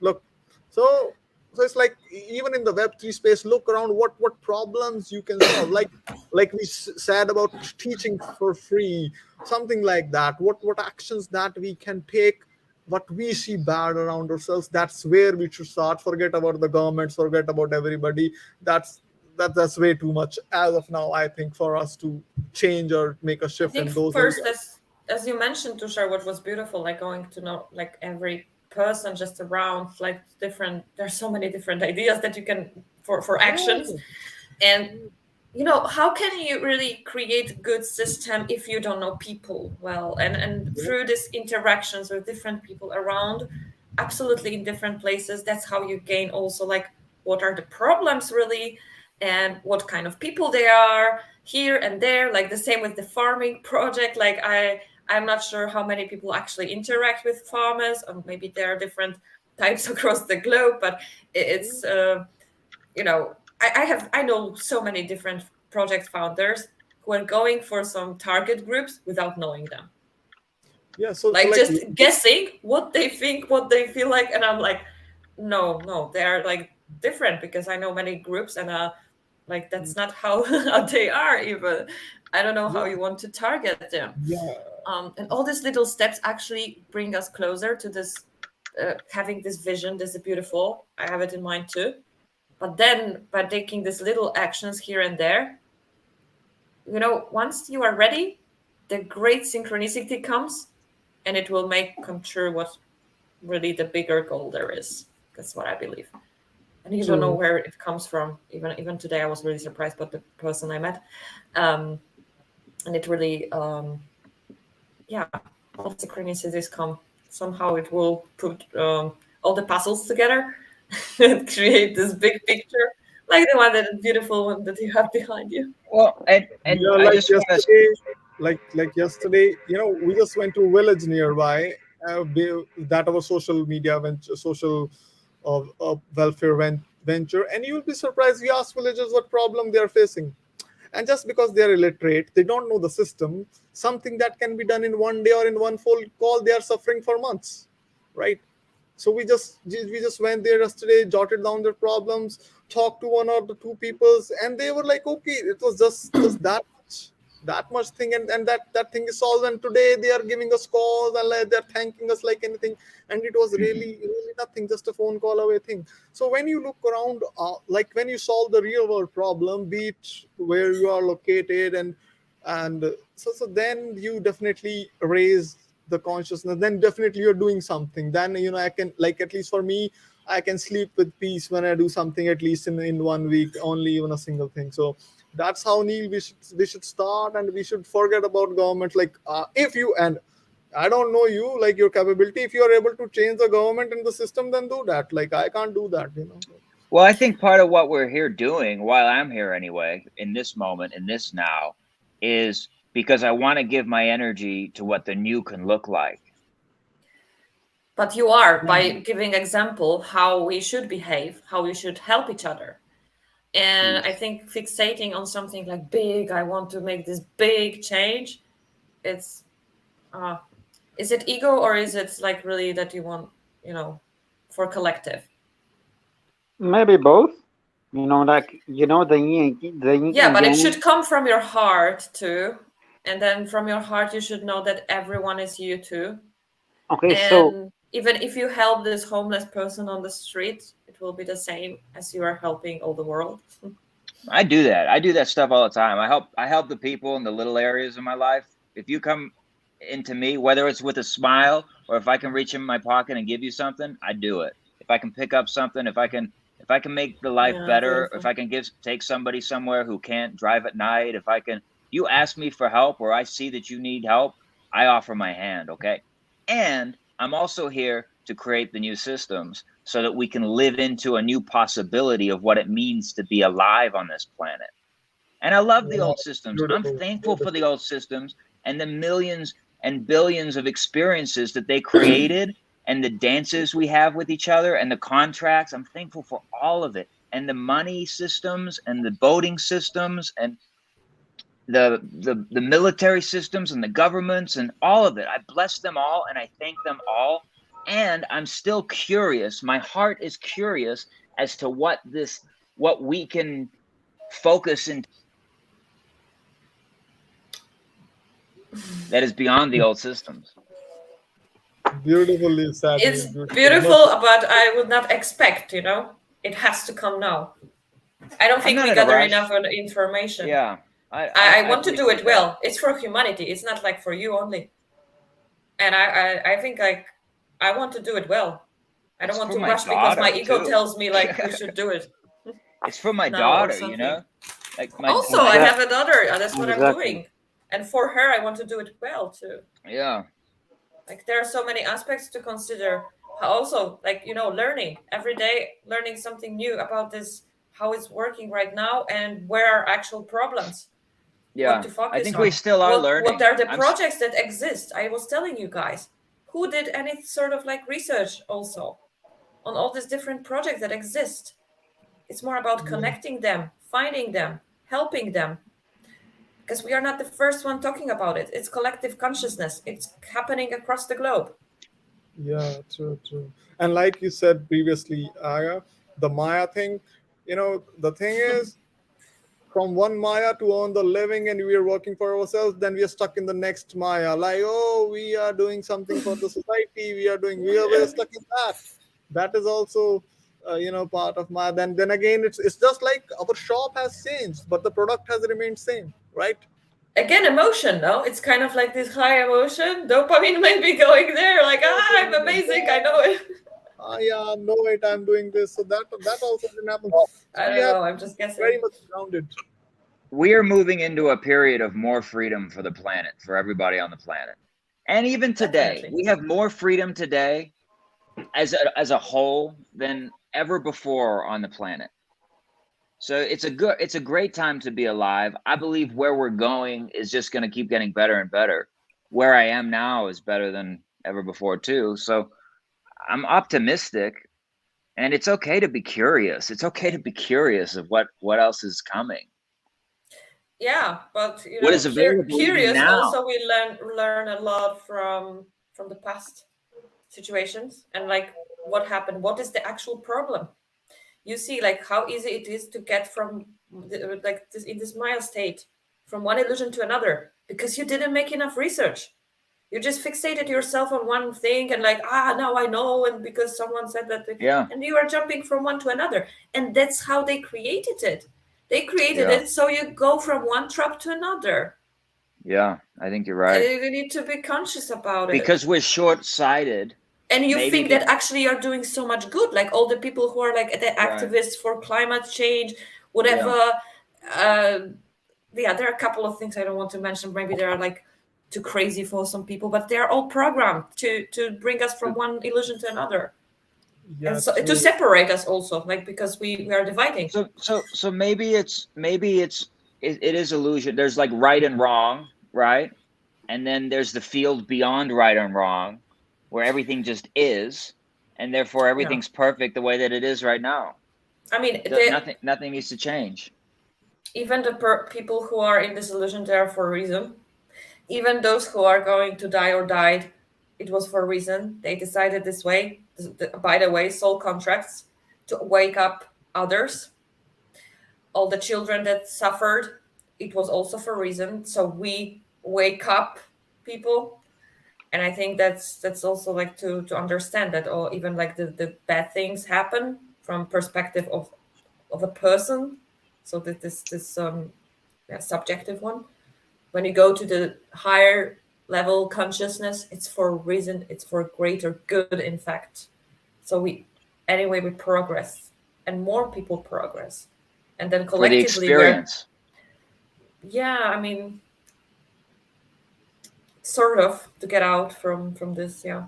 Look, so it's like even in the Web3 space, look around what problems you can solve, like we said about teaching for free, something like that. What actions that we can take, what we see bad around ourselves, that's where we should start. Forget about the governments, forget about everybody. That's way too much as of now, I think, for us to change or make a I shift think in those first, areas. as you mentioned, Tushar, what was beautiful, like going to know like every person just around, like different. There's so many different ideas that you can for actions, Yeah, and how can you really create good system if you don't know people well, and yeah, through these interactions with different people around, absolutely in different places, that's how you gain also like what are the problems really, and what kind of people they are here and there, like the same with the farming project. Like I'm not sure how many people actually interact with farmers, or maybe there are different types across the globe, but it's I know so many different project founders who are going for some target groups without knowing them, yeah. So like like just guessing what they think, what they feel like, and I'm like, no, they are like different, because I know many groups, and like that's not how, how they are even. I don't know how yeah, you want to target them. yeah. And all these little steps actually bring us closer to this, having this vision. This is beautiful. I have it in mind too. But then by taking these little actions here and there, once you are ready, the great synchronicity comes, and it will make come true what really the bigger goal there is. That's what I believe. And you don't know True. where it comes from. Even today, I was really surprised by the person I met, um, and it really, yeah, all synchronicities come. Somehow it will put all the puzzles together and create this big picture, like the one that beautiful one that you have behind you. Well, and Yeah, I like just want to. yesterday, like yesterday, we just went to a village nearby. That our social media venture, social welfare venture, and you'll be surprised. We ask villagers what problem they are facing, and just because they are illiterate, they don't know the system. Something that can be done in one day or in one phone call, they are suffering for months, right? So we just went there yesterday, jotted down their problems, talked to one or the two peoples, and they were like, okay, it was just that much thing, and that thing is solved. And today they are giving us calls, and like, they're thanking us like anything, and it was Mhm. really nothing, just a phone call away thing. So when you look around, like when you solve the real world problem, be it where you are located, and so then you definitely raise the consciousness, then definitely you're doing something. Then I can, like, at least for me, I can sleep with peace when I do something, at least in 1 week, only even a single thing. So that's how, Neil, we should start, and we should forget about government. Like, if you, and I don't know you, like your capability, if you are able to change the government and the system, then do that. Like, I can't do that. Well, I think part of what we're here doing, while I'm here anyway, in this moment, in this now, is because I want to give my energy to what the new can look like. But you are by Mhm. giving example how we should behave, how we should help each other. And I Yes. think fixating on something like big, I want to make this big change. It's uh, is it ego, or is it like really that you want, you know, for collective? Maybe both. Like the yin Yeah, and but it yang. should come from your heart too. And then from your heart, you should know that everyone is you too. Okay, so And even if you help this homeless person on the street, it will be the same as you are helping all the world. I do that. I do that stuff all the time. I help the people in the little areas of my life. If you come into me, whether it's with a smile or if I can reach in my pocket and give you something, I do it. If I can pick up something, if I can make the life Yeah, better, if beautiful. I can take somebody somewhere who can't drive at night, if I can you ask me for help or I see that you need help, I offer my hand, okay? And I'm also here to create the new systems so that we can live into a new possibility of what it means to be alive on this planet. And I love the Wow, old systems. I'm beautiful, thankful for the beautiful. old systems and the millions and billions of experiences that they created and the dances we have with each other and the contracts. I'm thankful for all of it. And the money systems and the voting systems and the military systems and the governments and all of it. I bless them all and I thank them all. And I'm still curious. My heart is curious as to what we can focus in that is beyond the old systems. Beautifully said, Neil. It's Beautiful. beautiful, but I would not expect, it has to come now. I don't I'm think not we in a gather enough rush. information. Yeah, I I I want to do appreciate it that. well. It's for humanity. It's not like for you only. And I think like I want to do it well. I don't It's want for to my rush because my daughter ego too. tells me like we should do it It's for my now or daughter, something. like Also, I my have exact, a daughter. That's what I'm exactly. doing. And for her, I want to do it well too. yeah. Like there are so many aspects to consider. Also, like learning every day, learning something new about this, how it's working right now, and where are actual problems, what Yeah, to I focus think we on, still are what learning. are the projects that exist. I was telling you guys, who did any sort of like research also on all these different projects that exist. It's more about Yeah, connecting them, finding them, helping them, because we are not the first one talking about it. It's collective consciousness. It's happening across the globe. yeah, true, true. And like you said previously, Aya, the Maya thing, the thing is, from one Maya to earn the living, and we are working for ourselves, then we are stuck in the next Maya. Like, oh, we are doing something for the society. We are stuck in that. That is also, part of Maya. Then again, it's just like our shop has changed, but the product has remained same, right? Again, emotion, no? It's kind of like this high emotion. Dopamine might be going there, like, I'm amazing, I know it. Yeah, no, wait, I'm doing this. So that also didn't happen. So I we don't have know, I'm to just be very guessing. much grounded. We are moving into a period of more freedom for the planet, for everybody on the planet. And even today, Definitely. we have more freedom today as a whole than ever before on the planet. So it's a great time to be alive. I believe where we're going is just going to keep getting better and better. Where I am now is better than ever before too. So I'm optimistic, and it's okay to be curious. It's okay to be curious of what else is coming. Yeah, but What is available even curious now. also, we learn a lot from the past situations, and like what happened, what is the actual problem. You see like how easy it is to get from like this in this Maya state from one illusion to another because you didn't make enough research. You just fixated yourself on one thing and like, now I know, and because someone said that Yeah. and you are jumping from one to another. And that's how they created it. They created Yeah. it so you go from one trap to another. Yeah, I think you're And right. you need to be conscious about it. Because we're short-sighted, And you maybe think that actually you're doing so much good, like all the people who are like the right. activists for climate change, Yeah. whatever. uh yeah, there are a couple of things I don't want to mention. Maybe they are like too crazy for some people, but they are all programmed to bring us from one illusion to another, and Yeah, so to true. separate us also, like because we are dividing. So maybe it is illusion. There's like right and wrong, right? And then there's the field beyond right and wrong, where everything just is, and therefore Yeah, everything's perfect the way that it is right now. I mean, the Nothing needs to change. even the people who are in this illusion, they are for a reason. Even those who are going to die or died, it was for a reason. They decided this way. By the way, soul contracts to wake up others. All the children that suffered, it was also for a reason. So we wake up people. And I think that's also like to understand that, or even like the bad things happen from perspective of a person. So that this yeah, subjective one. When you go to the higher level consciousness, it's for a reason, it's for greater good, in fact. So we progress, and more people progress, and then For the collectively we're, experience. yeah, I mean, sort of to get out from this. Yeah,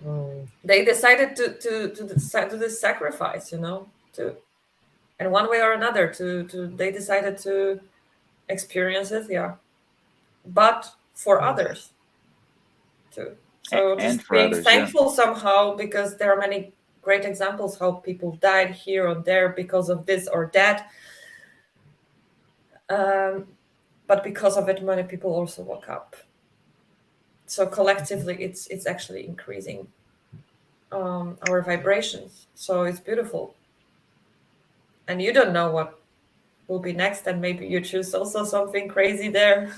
Oh, they decided to do this sacrifice, to, and one way or another, to they decided to experience it, yeah, but for yeah. others too. So And just for being others, yeah. thankful somehow, because there are many great examples how people died here or there because of this or that. Um, but because of it, many people also woke up. So collectively, it's actually increasing our vibrations. So it's beautiful, and you don't know what will be next, and maybe you choose also something crazy there.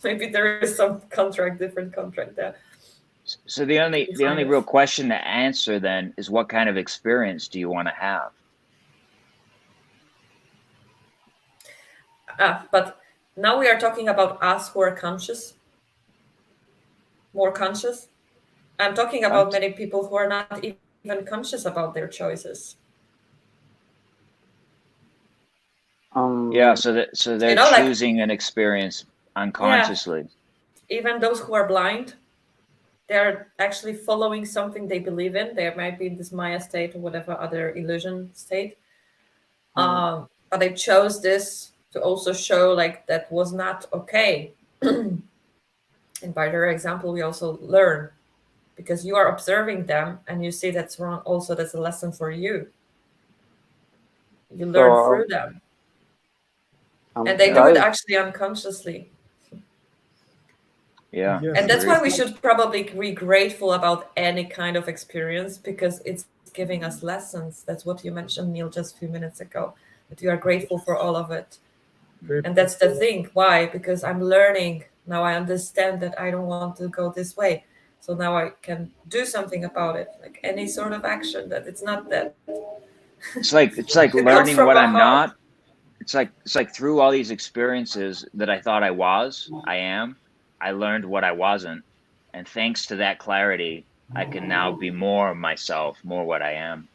Maybe there is some different contract there. So You the find only it. real question to answer then is what kind of experience do you want to have? But now we are talking about us who are conscious, more conscious. I'm talking I'm about many people who are not even conscious about their choices. Yeah, Um, so they're Like, choosing an experience yeah, unconsciously. even those who are blind, they're actually following something they believe in. They might be in this Maya state or whatever other illusion state. mm, But they chose this to also show like that was not okay. And by their example, we also learn, because you are observing them and you see that's wrong. Also, that's a lesson for you. You learn so through them, and they Yeah, do it guys, actually unconsciously. yeah, Yes, And it's that's agree. why it's we like should probably be grateful about any kind of experience, because it's giving us lessons. That's what you mentioned, Neil, just a few minutes ago. That you are grateful for all of it. Great. And that's the thing. Why? Because I'm learning. Now I understand that I don't want to go this way. So now I can do something about it. Like any sort of action, that it's not that. It's like It comes learning from what my I'm heart. not. It's like through all these experiences that I thought I am, I learned what I wasn't. And thanks to that clarity, I can now be more myself, more what I am.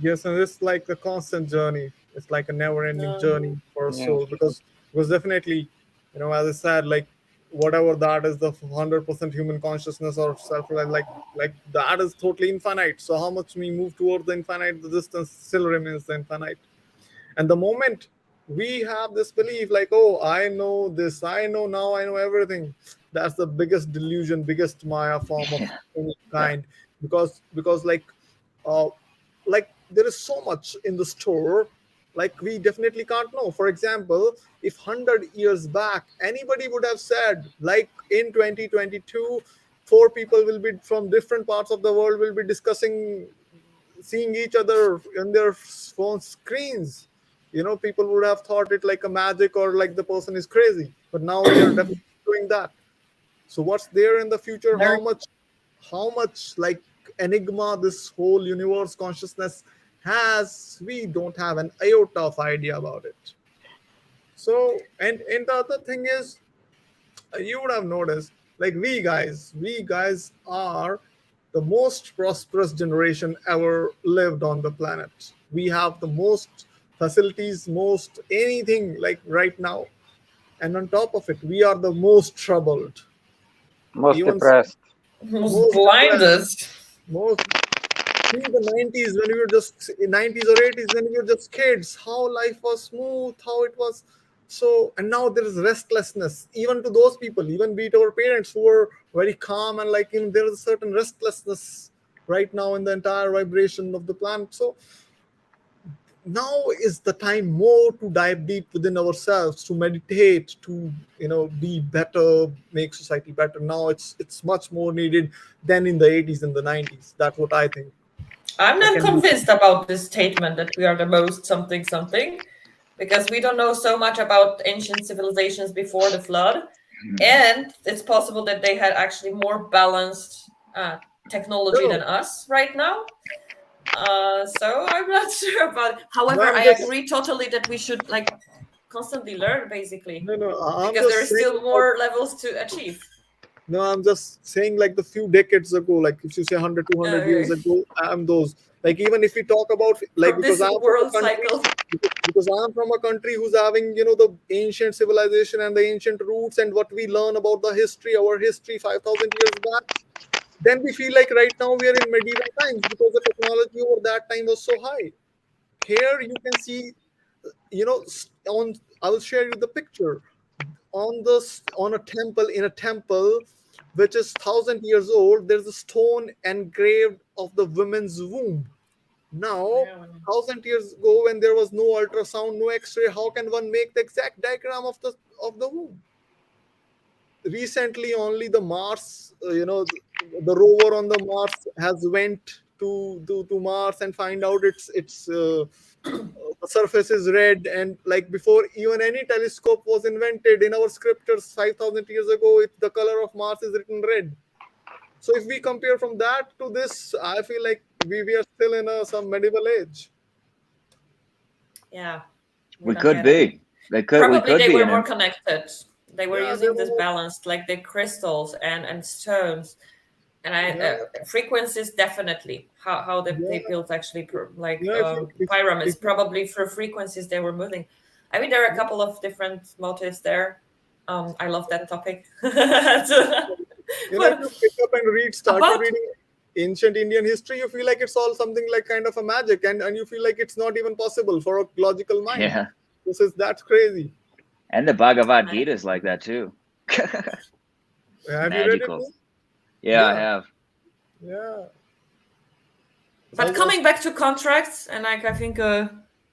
Yes, and it's like a constant journey. It's like a never-ending No. journey for a Yeah. soul, because definitely, as I said, like whatever that is, the 100% human consciousness or self, like that is totally infinite. So how much we move towards the infinite, the distance still remains the infinite. And the moment we have this belief, like, oh, I know this, I know now, I know everything, that's the biggest delusion, biggest Maya form of Yeah. any Yeah. kind. Because uh, like there is so much in the store, like we definitely can't know. For example, if 100 years back anybody would have said, like in 2022, four people will be from different parts of the world will be discussing, seeing each other on their phone screens, people would have thought it like a magic, or like the person is crazy. But now we are definitely doing that. So what's there in the future? Learn. How much like enigma this whole universe consciousness has, we don't have an iota of idea about it. So, and the other thing is, you would have noticed, like we guys are the most prosperous generation ever lived on the planet. We have the most facilities, most anything like right now. And on top of it, we are the most troubled, Most even depressed. Most most blinded. depressed, most. See the 90s, when we were just 90s or 80s, when we were just kids, how life was smooth, how it was. So, and now there is restlessness, even to those people, even be it our parents who were very calm, and like, there is a certain restlessness right now in the entire vibration of the planet. So now is the time more to dive deep within ourselves, to meditate, to be better, make society better. Now it's much more needed than in the 80s and the 90s. That's what I think. I'm I not can be. convinced about this statement that we are the most something something, because we don't know so much about ancient civilizations before the flood, and it's possible that they had actually more balanced technology No, than us right now. So I'm not sure about it. no, However, I'm I just agree totally that we should like constantly learn, basically, no, no. I'm because there just is saying still about. more levels to achieve. No, I'm just saying, like the few decades ago, like if you say 100, 200 years Okay. ago, I'm those. Like even if we talk about, like, From because this I'm from a world country, cycle. because I'm from a country who's having, the ancient civilization and the ancient roots, and what we learn about the history, our history 5,000 years back, then we feel like right now we are in medieval times, because the technology over that time was so high. Here you can see, on, I will share you the picture on a temple, in a temple which is 1,000 years old. There's a stone engraved of the woman's womb. Now, Yeah. 1,000 years ago, when there was no ultrasound, no X-ray, how can one make the exact diagram of the womb? Recently, only the Mars, the rover on the Mars has went to Mars and find out the surface is red. And like before even any telescope was invented, in our scriptures 5,000 years ago, the color of Mars is written red. So if we compare from that to this, I feel like we are still in some medieval age. Yeah, we We don't could get it. be. We Probably could they be were in more an. connected. They were Yeah, they using this were. balanced, like the crystals and stones, and Yeah, frequencies definitely. How they yeah, built actually like yeah. pyramids, If probably for frequencies they were moving. I mean, there are a couple of different motives there. I love that topic. if But you pick up and started about reading ancient Indian history, you feel like it's all something like kind of a magic, and you feel like it's not even possible for a logical mind. Yeah. That's crazy. And the Bhagavad Gita is like that too. Have you read it? Magical. Too? Yeah, I Yeah, have. yeah. It's but almost. coming back to contracts, and like I think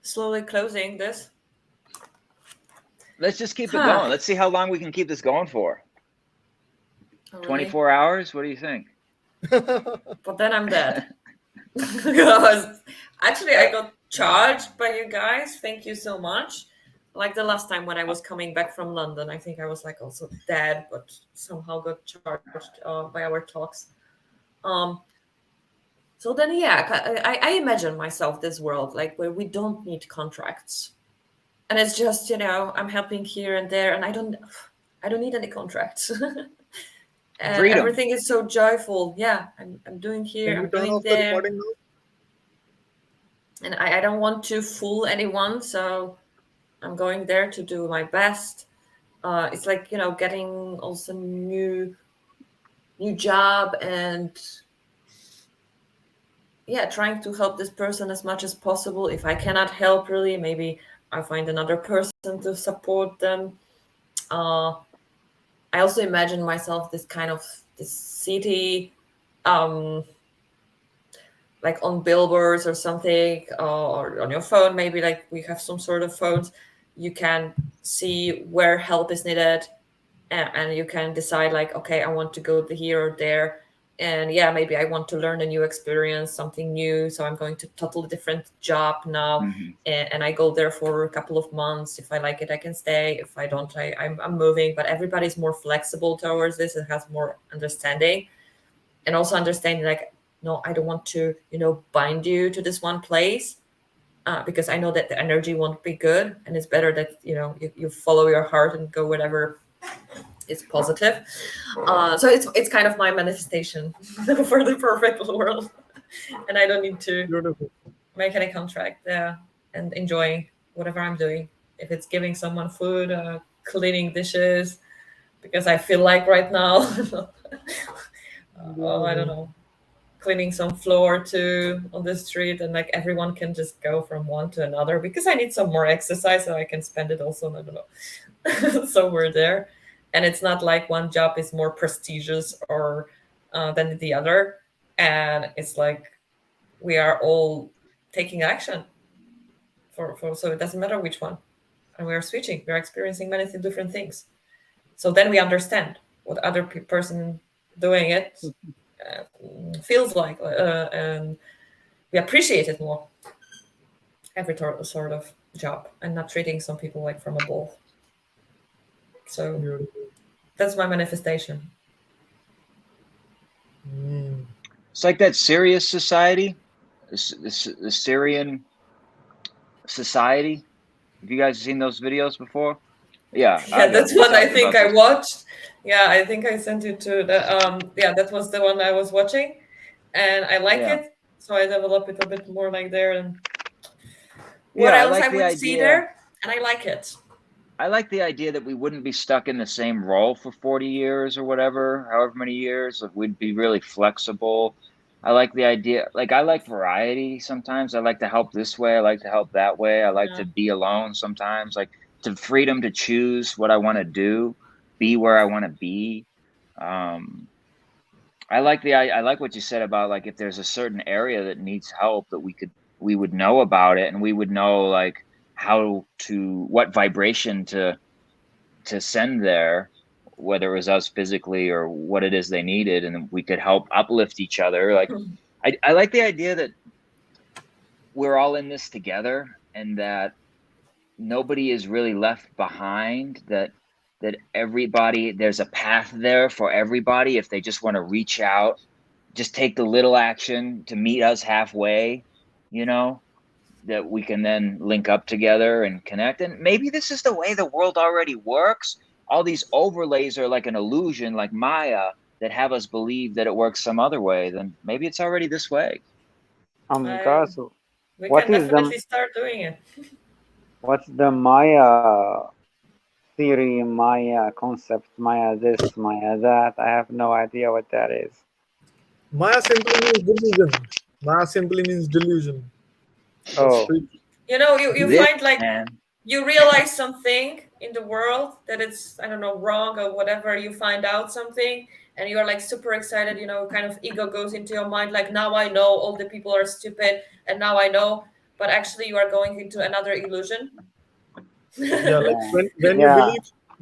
slowly closing this. Let's just keep it Huh. going. Let's see how long we can keep this going for. Oh, really? 24 hours? What do you think? But then I'm dead. Because actually, I got charged by you guys. Thank you so much. Like the last time when I was coming back from London, I think I was like also dead, but somehow got charged by our talks. Um, so then, yeah, I imagine myself this world like where we don't need contracts, and it's just I'm helping here and there, and I don't need any contracts. And Freedom. everything is so joyful. Yeah, I'm doing here, Can we I'm turn doing off the there, recording now? and I don't want to fool anyone, so I'm going there to do my best. It's like getting also new job, and yeah, trying to help this person as much as possible. If I cannot help, really, maybe I find another person to support them. uh, I also imagine myself this city, um, like on billboards or something, or on your phone. Maybe like we have some sort of phones. You can see where help is needed, and you can decide like, okay, I want to go here or there, and yeah, maybe I want to learn a new experience, something new, so I'm going to totally different job now, Hmm. and I go there for a couple of months. If I like it, I can stay. If I don't, I'm moving. But everybody's more flexible towards this. It has more understanding, and also understanding like, no, I don't want to bind you to this one place, because I know that the energy won't be good, and it's better that you follow your heart and go whatever is positive. So it's kind of my manifestation for the perfect world, and I don't need to Beautiful. make any contract. Yeah, and enjoying whatever I'm doing. If it's giving someone food, cleaning dishes, because I feel like right now, I don't know, cleaning some floor too on the street, and like everyone can just go from one to another because I need some more exercise, so I can spend it also, I don't know, somewhere there. And it's not like one job is more prestigious or than the other, and it's like we are all taking action for so it doesn't matter which one, and we are switching, we are experiencing many different things, so then we understand what other person doing it feels like, and we appreciate it more, every sort of job, and not treating some people like from above. So Beautiful. that's my manifestation. Mm. It's like that Sirius society, the Syrian society. Have you guys seen those videos before? Yeah, Yeah, that's we one I talked think about I this. watched. Yeah, I think I sent you to the yeah, that was the one I was watching, and I like Yeah, it, so I develop it a bit more like there. And what yeah. else I would see there, and I like it. I like the idea that we wouldn't be stuck in the same role for 40 years or whatever, however many years. Like we'd be really flexible. I like the idea, like I like variety sometimes. I like to help this way, I like to help that way. I like Yeah. to be alone sometimes, like to freedom to choose what I want to do, be where I want to be. Um, I like what you said about like if there's a certain area that needs help that we would know about it, and we would know like how to what vibration to send there, whether it was us physically or what it is they needed, and we could help uplift each other. Like I like the idea that we're all in this together, and that nobody is really left behind, that everybody, there's a path there for everybody if they just want to reach out, just take the little action to meet us halfway, you know, that we can then link up together and connect. And maybe this is the way the world already works. All these overlays are like an illusion, like Maya, that have us believe that it works some other way. Then maybe it's already this way. I Guys, We what can is the definitely start doing it. what's the Maya theory, Maya concept, Maya this, Maya that? I have no idea what that is. Maya simply means delusion. Maya simply means delusion. That's Oh, pretty. You This find like man, you realize something in the world that it's, I don't know, wrong or whatever. You find out something, and you're like super excited. Kind of ego goes into your mind, like, now I know all the people are stupid, and now I know. But actually, you are going into another illusion. Yeah, like yeah, when you yeah,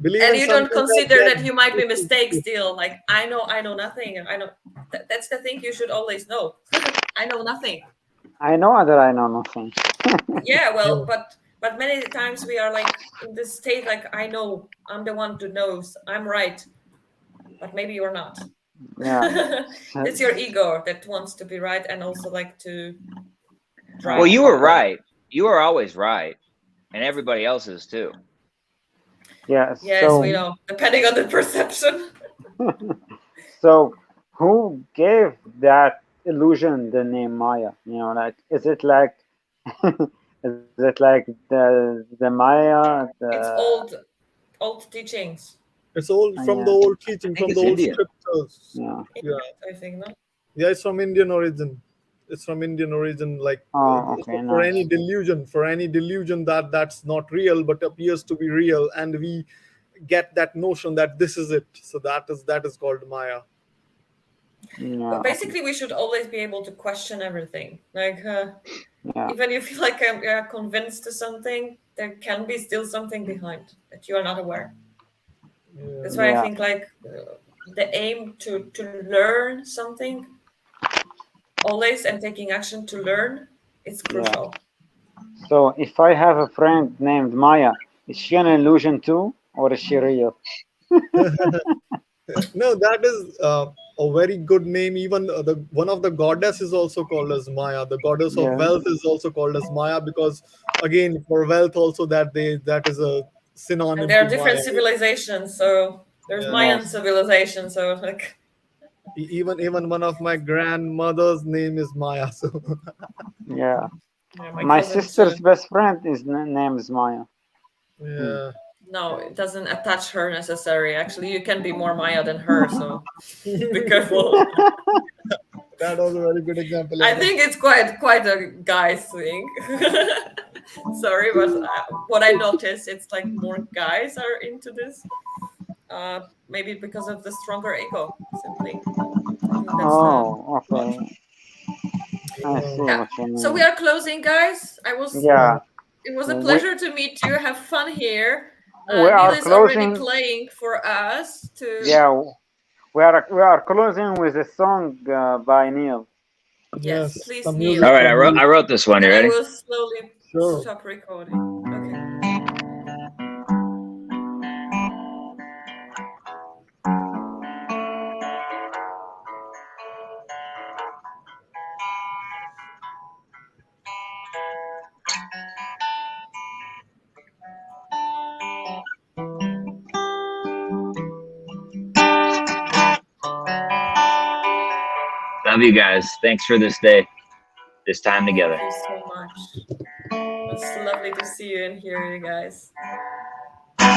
believe And in you don't something like consider that that. you might be mistake still, like, I know nothing, and I know that's the thing you should always know. I know nothing. I know that I know nothing. Yeah, well, Yeah. but many times we are like in this state, like I know, I'm the one who knows, I'm right, but maybe you're not. Yeah. It's your ego that wants to be right and also like to Well, drive you the were car. right. You were always right, and everybody else is too. Yeah. Yes, we So, know, depending on the perception. so who gave that illusion the name Maya? You know, like, is it like, is it like the Maya, It's the old teachings. It's all from the yeah, old I teaching, think from the it's old Indian. scriptures. yeah. Yeah, I think no. yeah, it's from Indian origin. It's from Indian origin. Like Oh, so okay, for nice. any delusion that that's not real but appears to be real, and we get that notion that this is it. So that is called Maya. Yeah, But okay, basically, we should always be able to question everything. Like, yeah, even if you feel like you're convinced to something, there can be still something behind that you are not aware. That's Yeah. why I yeah, think like the aim to learn something always and taking action to learn is yeah. crucial. So if I have a friend named Maya, is she an illusion too, or is she real? No, that is a very good name. Even the one of the goddess is also called as Maya. The goddess of Yeah. wealth is also called as Maya, because again, for wealth also that is a And synonym there to are Maya. different civilizations, so there's Yeah. Mayan Yes. civilization, so like Even one of my grandmother's name is Maya. So Yeah. yeah, my My cousin too. sister's best friend is named Maya. Hmm. yeah. No, it doesn't attach her necessary. Actually, you can be more Maya than her, so be careful. That was a very good example, I Anna. think it's quite a guy thing. Sorry, but what I noticed, it's like more guys are into this. Maybe because of the stronger ego, simply. I think that's the Oh, okay. I see Yeah. yeah. what you So we mean. are closing, guys. I was Yeah. It was a We pleasure to meet you. Have fun here. we Neil are is already closing. playing for us to Yeah, we are closing with a song by Neil. yes, Yes. please, Some Neil. music All right, from you. I wrote this one. You And I ready? will slowly Sure. stop recording. Okay. Love you guys. Thanks for this day, this time Thank together. you so much. It was lovely to see you and hear you guys.